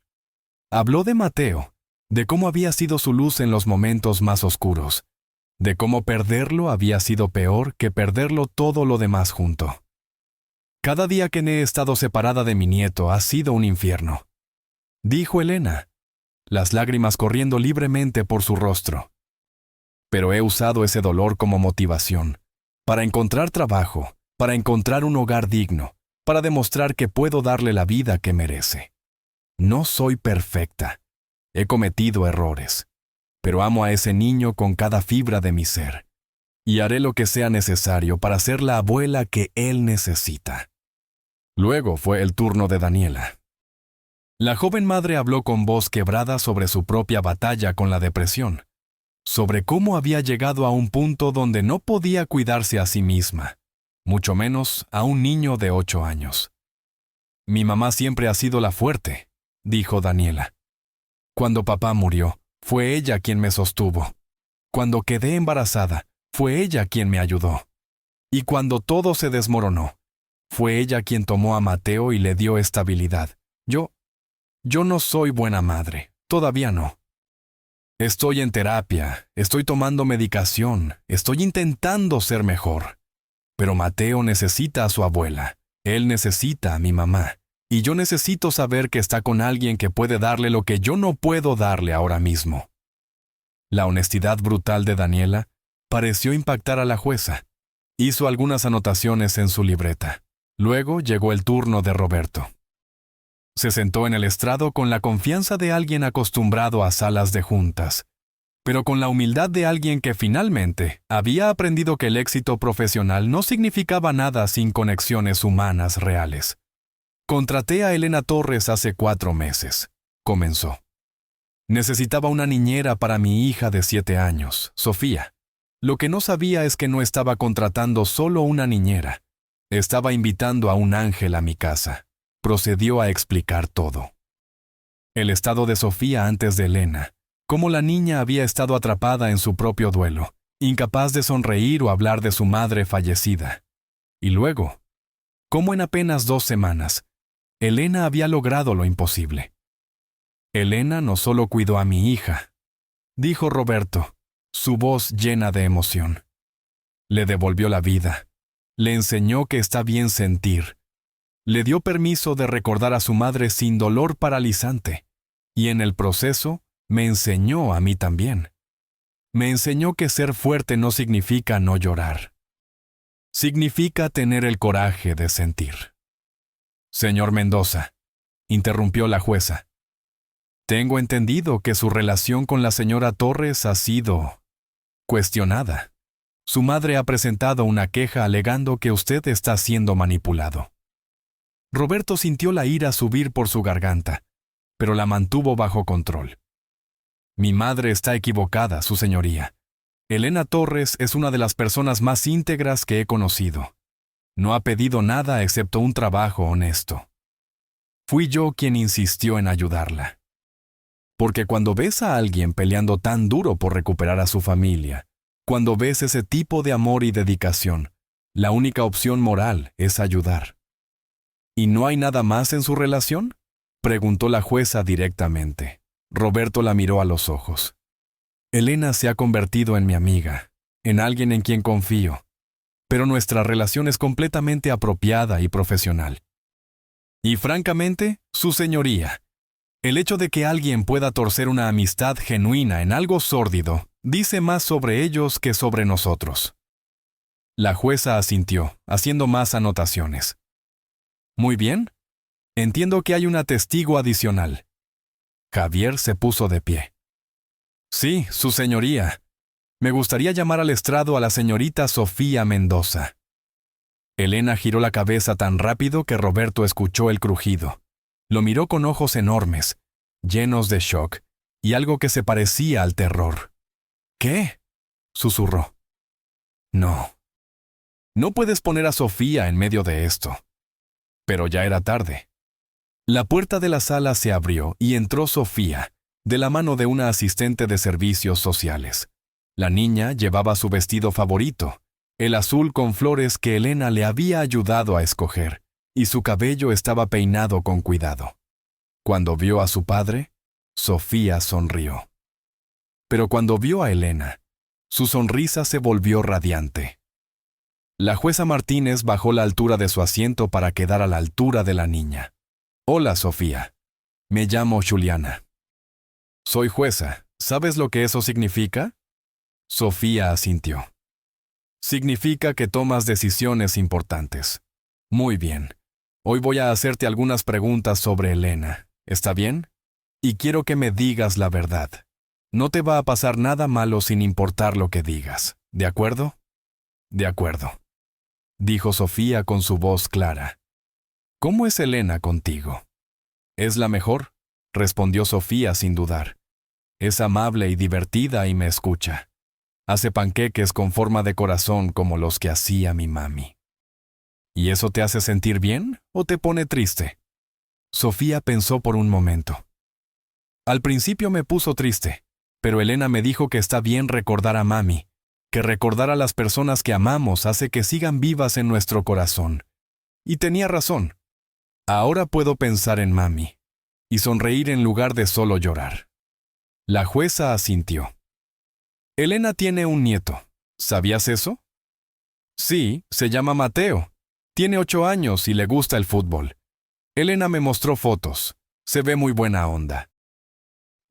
Habló de Mateo, de cómo había sido su luz en los momentos más oscuros, de cómo perderlo había sido peor que perderlo todo lo demás junto. Cada día que he estado separada de mi nieto ha sido un infierno, dijo Elena, las lágrimas corriendo libremente por su rostro. Pero he usado ese dolor como motivación, para encontrar trabajo, para encontrar un hogar digno, para demostrar que puedo darle la vida que merece. No soy perfecta. He cometido errores, pero amo a ese niño con cada fibra de mi ser, y haré lo que sea necesario para ser la abuela que él necesita. Luego fue el turno de Daniela. La joven madre habló con voz quebrada sobre su propia batalla con la depresión, sobre cómo había llegado a un punto donde no podía cuidarse a sí misma, mucho menos a un niño de 8 años. Mi mamá siempre ha sido la fuerte, dijo Daniela. Cuando papá murió, fue ella quien me sostuvo. Cuando quedé embarazada, fue ella quien me ayudó. Y cuando todo se desmoronó, fue ella quien tomó a Mateo y le dio estabilidad. Yo no soy buena madre, todavía no. Estoy en terapia, estoy tomando medicación, estoy intentando ser mejor. Pero Mateo necesita a su abuela, él necesita a mi mamá, y yo necesito saber que está con alguien que puede darle lo que yo no puedo darle ahora mismo. La honestidad brutal de Daniela pareció impactar a la jueza. Hizo algunas anotaciones en su libreta. Luego llegó el turno de Roberto. Se sentó en el estrado con la confianza de alguien acostumbrado a salas de juntas, pero con la humildad de alguien que finalmente había aprendido que el éxito profesional no significaba nada sin conexiones humanas reales. Contraté a Elena Torres hace 4 meses, comenzó. Necesitaba una niñera para mi hija de 7 años, Sofía. Lo que no sabía es que no estaba contratando solo una niñera. Estaba invitando a un ángel a mi casa. Procedió a explicar todo. El estado de Sofía antes de Elena, cómo la niña había estado atrapada en su propio duelo, incapaz de sonreír o hablar de su madre fallecida. Y luego, cómo en apenas 2 semanas, Elena había logrado lo imposible. Elena no solo cuidó a mi hija, dijo Roberto, su voz llena de emoción. Le devolvió la vida, Le enseñó que está bien sentir. Le dio permiso de recordar a su madre sin dolor paralizante. Y en el proceso, me enseñó a mí también. Me enseñó que ser fuerte no significa no llorar. Significa tener el coraje de sentir. Señor Mendoza, interrumpió la jueza. Tengo entendido que su relación con la señora Torres ha sido cuestionada. Su madre ha presentado una queja alegando que usted está siendo manipulado. Roberto sintió la ira subir por su garganta, pero la mantuvo bajo control. Mi madre está equivocada, su señoría. Elena Torres es una de las personas más íntegras que he conocido. No ha pedido nada excepto un trabajo honesto. Fui yo quien insistió en ayudarla. Porque cuando ves a alguien peleando tan duro por recuperar a su familia, cuando ves ese tipo de amor y dedicación, la única opción moral es ayudar. ¿Y no hay nada más en su relación?, preguntó la jueza directamente. Roberto la miró a los ojos. Elena se ha convertido en mi amiga, en alguien en quien confío, pero nuestra relación es completamente apropiada y profesional. Y francamente, su señoría, el hecho de que alguien pueda torcer una amistad genuina en algo sórdido dice más sobre ellos que sobre nosotros. La jueza asintió, haciendo más anotaciones. Muy bien. Entiendo que hay una testigo adicional. Javier se puso de pie. Sí, su señoría. Me gustaría llamar al estrado a la señorita Sofía Mendoza. Elena giró la cabeza tan rápido que Roberto escuchó el crujido. Lo miró con ojos enormes, llenos de shock, y algo que se parecía al terror. ¿Qué?, susurró. No. No puedes poner a Sofía en medio de esto. Pero ya era tarde. La puerta de la sala se abrió y entró Sofía, de la mano de una asistente de servicios sociales. La niña llevaba su vestido favorito, el azul con flores que Elena le había ayudado a escoger, y su cabello estaba peinado con cuidado. Cuando vio a su padre, Sofía sonrió. Pero cuando vio a Elena, su sonrisa se volvió radiante. La jueza Martínez bajó la altura de su asiento para quedar a la altura de la niña. Hola, Sofía. Me llamo Juliana. Soy jueza. ¿Sabes lo que eso significa? Sofía asintió. Significa que tomas decisiones importantes. Muy bien. Hoy voy a hacerte algunas preguntas sobre Elena. ¿Está bien? Y quiero que me digas la verdad. No te va a pasar nada malo sin importar lo que digas. ¿De acuerdo? De acuerdo, dijo Sofía con su voz clara. ¿Cómo es Elena contigo? ¿Es la mejor?, respondió Sofía sin dudar. Es amable y divertida y me escucha. Hace panqueques con forma de corazón como los que hacía mi mami. ¿Y eso te hace sentir bien o te pone triste? Sofía pensó por un momento. Al principio me puso triste, pero Elena me dijo que está bien recordar a mami, que recordar a las personas que amamos hace que sigan vivas en nuestro corazón. Y tenía razón. Ahora puedo pensar en mami y sonreír en lugar de solo llorar. La jueza asintió. Elena tiene un nieto. ¿Sabías eso? Sí, se llama Mateo. Tiene 8 años y le gusta el fútbol. Elena me mostró fotos. Se ve muy buena onda.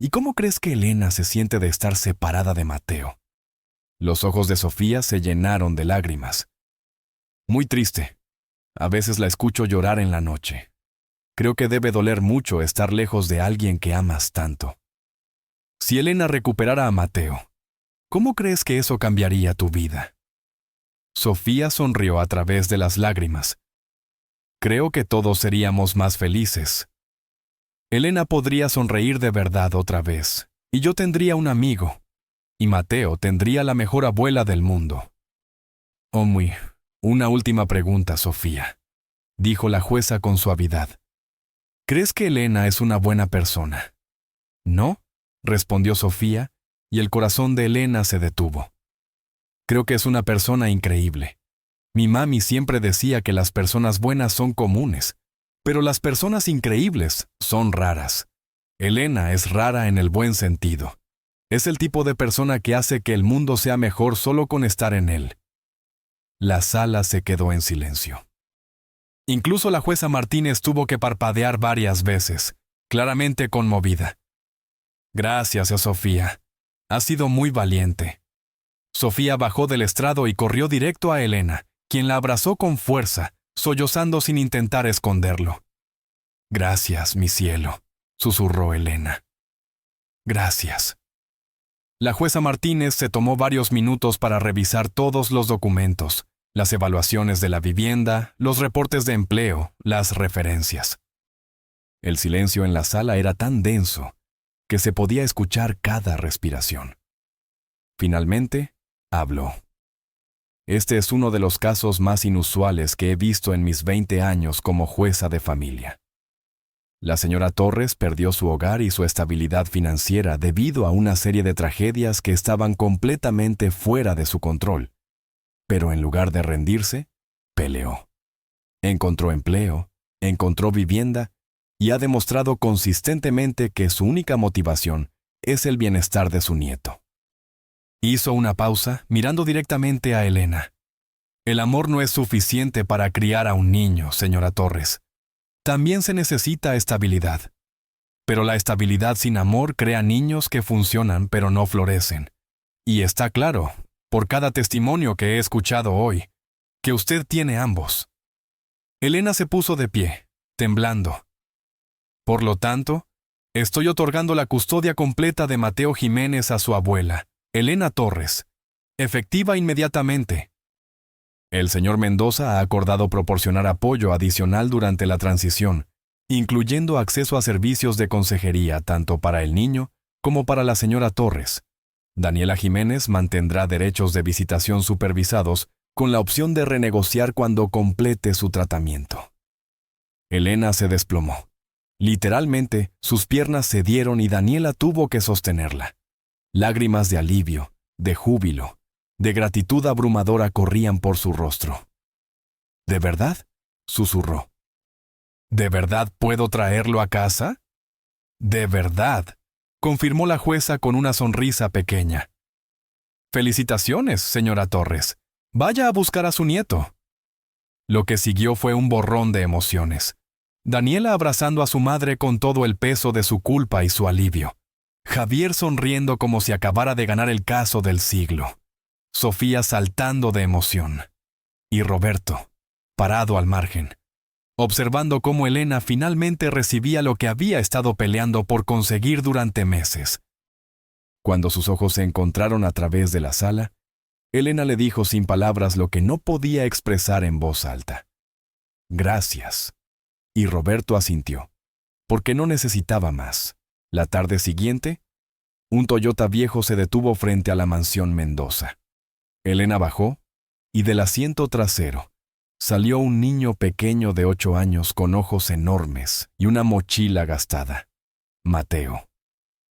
¿Y cómo crees que Elena se siente de estar separada de Mateo? Los ojos de Sofía se llenaron de lágrimas. Muy triste. A veces la escucho llorar en la noche. Creo que debe doler mucho estar lejos de alguien que amas tanto. Si Elena recuperara a Mateo, ¿cómo crees que eso cambiaría tu vida? Sofía sonrió a través de las lágrimas. Creo que todos seríamos más felices. Elena podría sonreír de verdad otra vez, y yo tendría un amigo, y Mateo tendría la mejor abuela del mundo. Una última pregunta, Sofía, dijo la jueza con suavidad. ¿Crees que Elena es una buena persona? ¿No?, respondió Sofía, y el corazón de Elena se detuvo. Creo que es una persona increíble. Mi mami siempre decía que las personas buenas son comunes, pero las personas increíbles son raras. Elena es rara en el buen sentido. Es el tipo de persona que hace que el mundo sea mejor solo con estar en él. La sala se quedó en silencio. Incluso la jueza Martínez tuvo que parpadear varias veces, claramente conmovida. Gracias, Sofía. Has sido muy valiente. Sofía bajó del estrado y corrió directo a Elena, quien la abrazó con fuerza, sollozando sin intentar esconderlo. Gracias, mi cielo, susurró Elena. Gracias. La jueza Martínez se tomó varios minutos para revisar todos los documentos, las evaluaciones de la vivienda, los reportes de empleo, las referencias. El silencio en la sala era tan denso que se podía escuchar cada respiración. Finalmente, habló. Este es uno de los casos más inusuales que he visto en mis 20 años como jueza de familia. La señora Torres perdió su hogar y su estabilidad financiera debido a una serie de tragedias que estaban completamente fuera de su control. Pero en lugar de rendirse, peleó. Encontró empleo, encontró vivienda y ha demostrado consistentemente que su única motivación es el bienestar de su nieto. Hizo una pausa, mirando directamente a Elena. El amor no es suficiente para criar a un niño, señora Torres. También se necesita estabilidad. Pero la estabilidad sin amor crea niños que funcionan pero no florecen. Y está claro, por cada testimonio que he escuchado hoy, que usted tiene ambos. Elena se puso de pie, temblando. Por lo tanto, estoy otorgando la custodia completa de Mateo Jiménez a su abuela, Elena Torres, efectiva inmediatamente. El señor Mendoza ha acordado proporcionar apoyo adicional durante la transición, incluyendo acceso a servicios de consejería tanto para el niño como para la señora Torres. Daniela Jiménez mantendrá derechos de visitación supervisados con la opción de renegociar cuando complete su tratamiento. Elena se desplomó. Literalmente, sus piernas cedieron y Daniela tuvo que sostenerla. Lágrimas de alivio, de júbilo, de gratitud abrumadora corrían por su rostro. ¿De verdad?, susurró. ¿De verdad puedo traerlo a casa? De verdad, confirmó la jueza con una sonrisa pequeña. Felicitaciones, señora Torres. Vaya a buscar a su nieto. Lo que siguió fue un borrón de emociones. Daniela abrazando a su madre con todo el peso de su culpa y su alivio. Javier sonriendo como si acabara de ganar el caso del siglo. Sofía saltando de emoción. Y Roberto, parado al margen, observando cómo Elena finalmente recibía lo que había estado peleando por conseguir durante meses. Cuando sus ojos se encontraron a través de la sala, Elena le dijo sin palabras lo que no podía expresar en voz alta. Gracias. Y Roberto asintió, porque no necesitaba más. La tarde siguiente, un Toyota viejo se detuvo frente a la mansión Mendoza. Elena bajó, y del asiento trasero salió un niño pequeño de 8 años con ojos enormes y una mochila gastada. Mateo.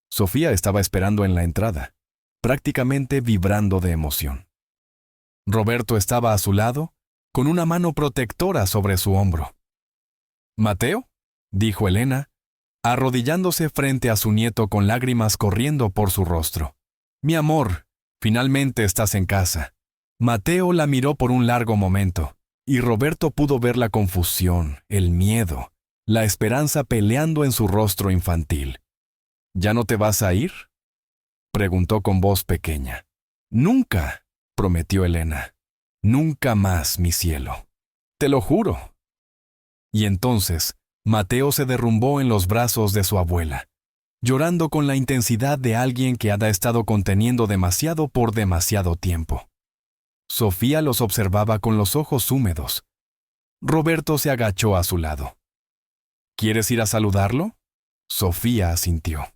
Sofía estaba esperando en la entrada, prácticamente vibrando de emoción. Roberto estaba a su lado, con una mano protectora sobre su hombro. «¿Mateo?», dijo Elena, arrodillándose frente a su nieto con lágrimas corriendo por su rostro. «Mi amor, finalmente estás en casa». Mateo la miró por un largo momento, y Roberto pudo ver la confusión, el miedo, la esperanza peleando en su rostro infantil. «¿Ya no te vas a ir?», preguntó con voz pequeña. «Nunca», prometió Elena. «Nunca más, mi cielo. Te lo juro». Y entonces, Mateo se derrumbó en los brazos de su abuela, llorando con la intensidad de alguien que ha estado conteniendo demasiado por demasiado tiempo. Sofía los observaba con los ojos húmedos. Roberto se agachó a su lado. «¿Quieres ir a saludarlo?», Sofía asintió.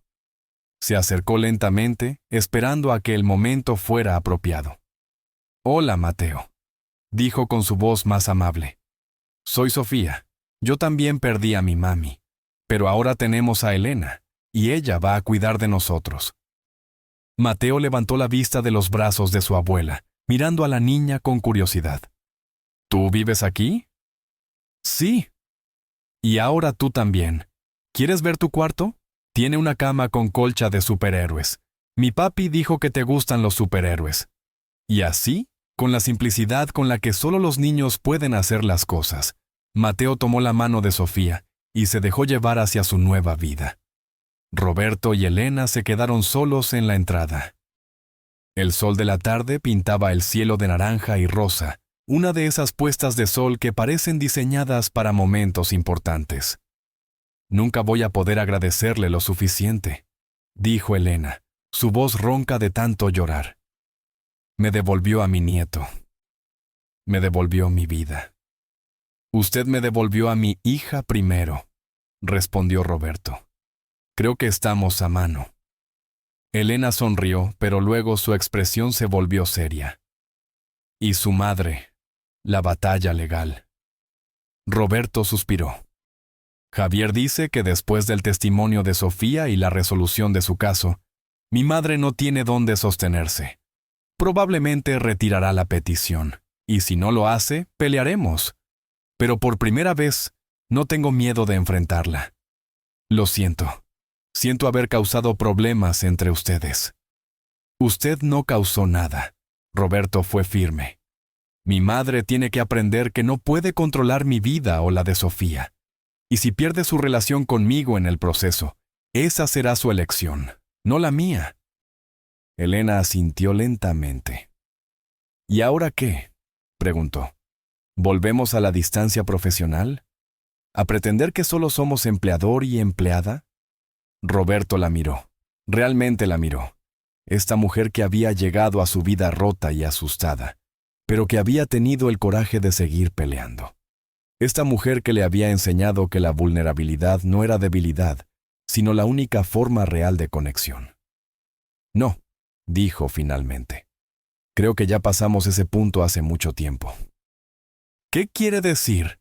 Se acercó lentamente, esperando a que el momento fuera apropiado. «Hola, Mateo», dijo con su voz más amable. «Soy Sofía. Yo también perdí a mi mami, pero ahora tenemos a Elena, y ella va a cuidar de nosotros». Mateo levantó la vista de los brazos de su abuela, mirando a la niña con curiosidad. «¿Tú vives aquí?». «Sí». «Y ahora tú también. ¿Quieres ver tu cuarto? Tiene una cama con colcha de superhéroes. Mi papi dijo que te gustan los superhéroes». Y así Con la simplicidad con la que solo los niños pueden hacer las cosas, Mateo tomó la mano de Sofía y se dejó llevar hacia su nueva vida. Roberto y Elena se quedaron solos en la entrada. El sol de la tarde pintaba el cielo de naranja y rosa, una de esas puestas de sol que parecen diseñadas para momentos importantes. «Nunca voy a poder agradecerle lo suficiente», dijo Elena, su voz ronca de tanto llorar. «Me devolvió a mi nieto. Me devolvió mi vida». «Usted me devolvió a mi hija primero», respondió Roberto. «Creo que estamos a mano». Elena sonrió, pero luego su expresión se volvió seria. «¿Y su madre? La batalla legal». Roberto suspiró. «Javier dice que después del testimonio de Sofía y la resolución de su caso, mi madre no tiene dónde sostenerse. Probablemente retirará la petición, y si no lo hace, pelearemos. Pero por primera vez, no tengo miedo de enfrentarla. Lo siento. Siento haber causado problemas entre ustedes». «Usted no causó nada», Roberto fue firme. «Mi madre tiene que aprender que no puede controlar mi vida o la de Sofía. Y si pierde su relación conmigo en el proceso, esa será su elección, no la mía». Elena asintió lentamente. «¿Y ahora qué?», preguntó. «¿Volvemos a la distancia profesional? ¿A pretender que solo somos empleador y empleada?» Roberto la miró. Realmente la miró. Esta mujer que había llegado a su vida rota y asustada, pero que había tenido el coraje de seguir peleando. Esta mujer que le había enseñado que la vulnerabilidad no era debilidad, sino la única forma real de conexión. «No», dijo finalmente. «Creo que ya pasamos ese punto hace mucho tiempo». «¿Qué quiere decir?»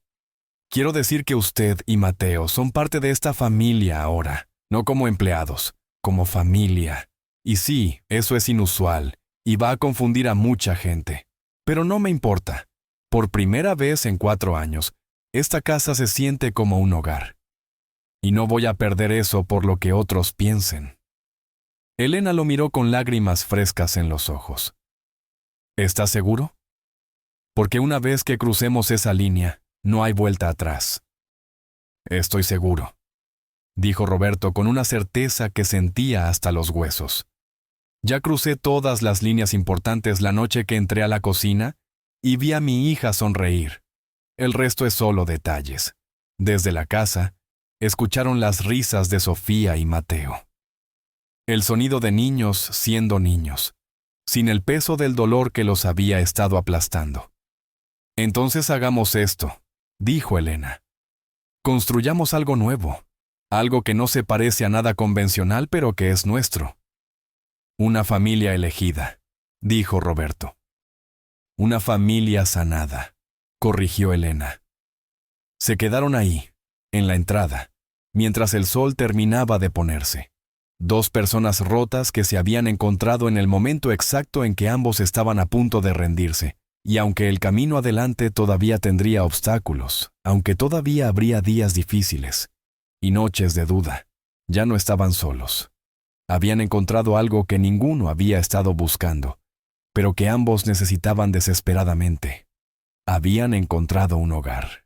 «Quiero decir que usted y Mateo son parte de esta familia ahora, no como empleados, como familia. Y sí, eso es inusual, y va a confundir a mucha gente. Pero no me importa. Por primera vez en 4 años, esta casa se siente como un hogar. Y no voy a perder eso por lo que otros piensen». Elena lo miró con lágrimas frescas en los ojos. «¿Estás seguro? Porque una vez que crucemos esa línea, no hay vuelta atrás». «Estoy seguro», dijo Roberto con una certeza que sentía hasta los huesos. «Ya crucé todas las líneas importantes la noche que entré a la cocina y vi a mi hija sonreír. El resto es solo detalles. Desde la casa, escucharon las risas de Sofía y Mateo. El sonido de niños siendo niños, sin el peso del dolor que los había estado aplastando. «Entonces hagamos esto», dijo Elena. «Construyamos algo nuevo, algo que no se parece a nada convencional pero que es nuestro». «Una familia elegida», dijo Roberto. «Una familia sanada», corrigió Elena. Se quedaron ahí, en la entrada, mientras el sol terminaba de ponerse. 2 personas rotas que se habían encontrado en el momento exacto en que ambos estaban a punto de rendirse, y aunque el camino adelante todavía tendría obstáculos, aunque todavía habría días difíciles y noches de duda, ya no estaban solos. Habían encontrado algo que ninguno había estado buscando, pero que ambos necesitaban desesperadamente. Habían encontrado un hogar.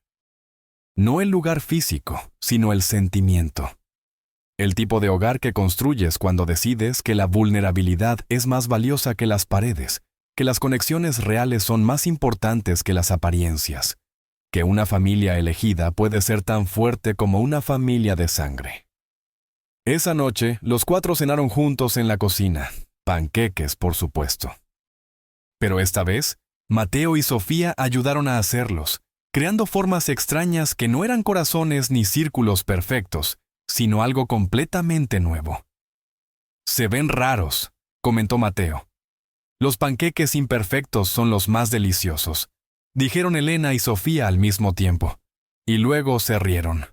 No el lugar físico, sino el sentimiento. El tipo de hogar que construyes cuando decides que la vulnerabilidad es más valiosa que las paredes, que las conexiones reales son más importantes que las apariencias, que una familia elegida puede ser tan fuerte como una familia de sangre. Esa noche, los 4 cenaron juntos en la cocina, panqueques, por supuesto. Pero esta vez, Mateo y Sofía ayudaron a hacerlos, creando formas extrañas que no eran corazones ni círculos perfectos, sino algo completamente nuevo. «Se ven raros», comentó Mateo. «Los panqueques imperfectos son los más deliciosos», dijeron Elena y Sofía al mismo tiempo, y luego se rieron.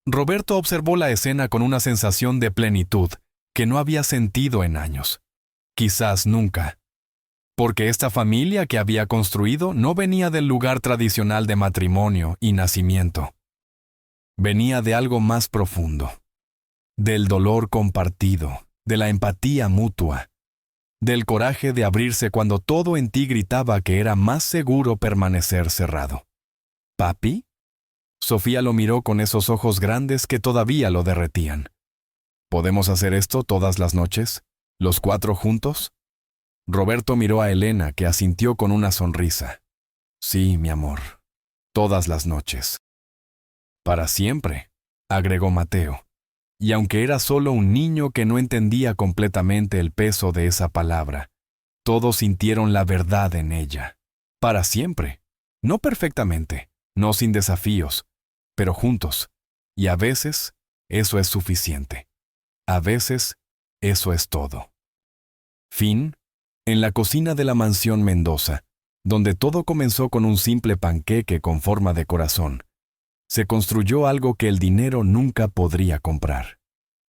Roberto observó la escena con una sensación de plenitud que no había sentido en años, quizás nunca, porque esta familia que había construido no venía del lugar tradicional de matrimonio y nacimiento. Venía de algo más profundo, del dolor compartido, de la empatía mutua, del coraje de abrirse cuando todo en ti gritaba que era más seguro permanecer cerrado. ¿Papi? Sofía lo miró con esos ojos grandes que todavía lo derretían. ¿Podemos hacer esto todas las noches? ¿Los 4 juntos? Roberto miró a Elena, que asintió con una sonrisa. Sí, mi amor, todas las noches. Para siempre, agregó Mateo. Y aunque era solo un niño que no entendía completamente el peso de esa palabra, todos sintieron la verdad en ella. Para siempre. No perfectamente, no sin desafíos, pero juntos. Y a veces, eso es suficiente. A veces, eso es todo. Fin. En la cocina de la mansión Mendoza, donde todo comenzó con un simple panqueque con forma de corazón, se construyó algo que el dinero nunca podría comprar.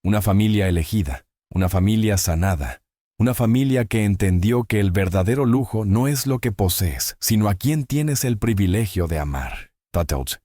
Una familia elegida, una familia sanada, una familia que entendió que el verdadero lujo no es lo que posees, sino a quien tienes el privilegio de amar. Tattelt.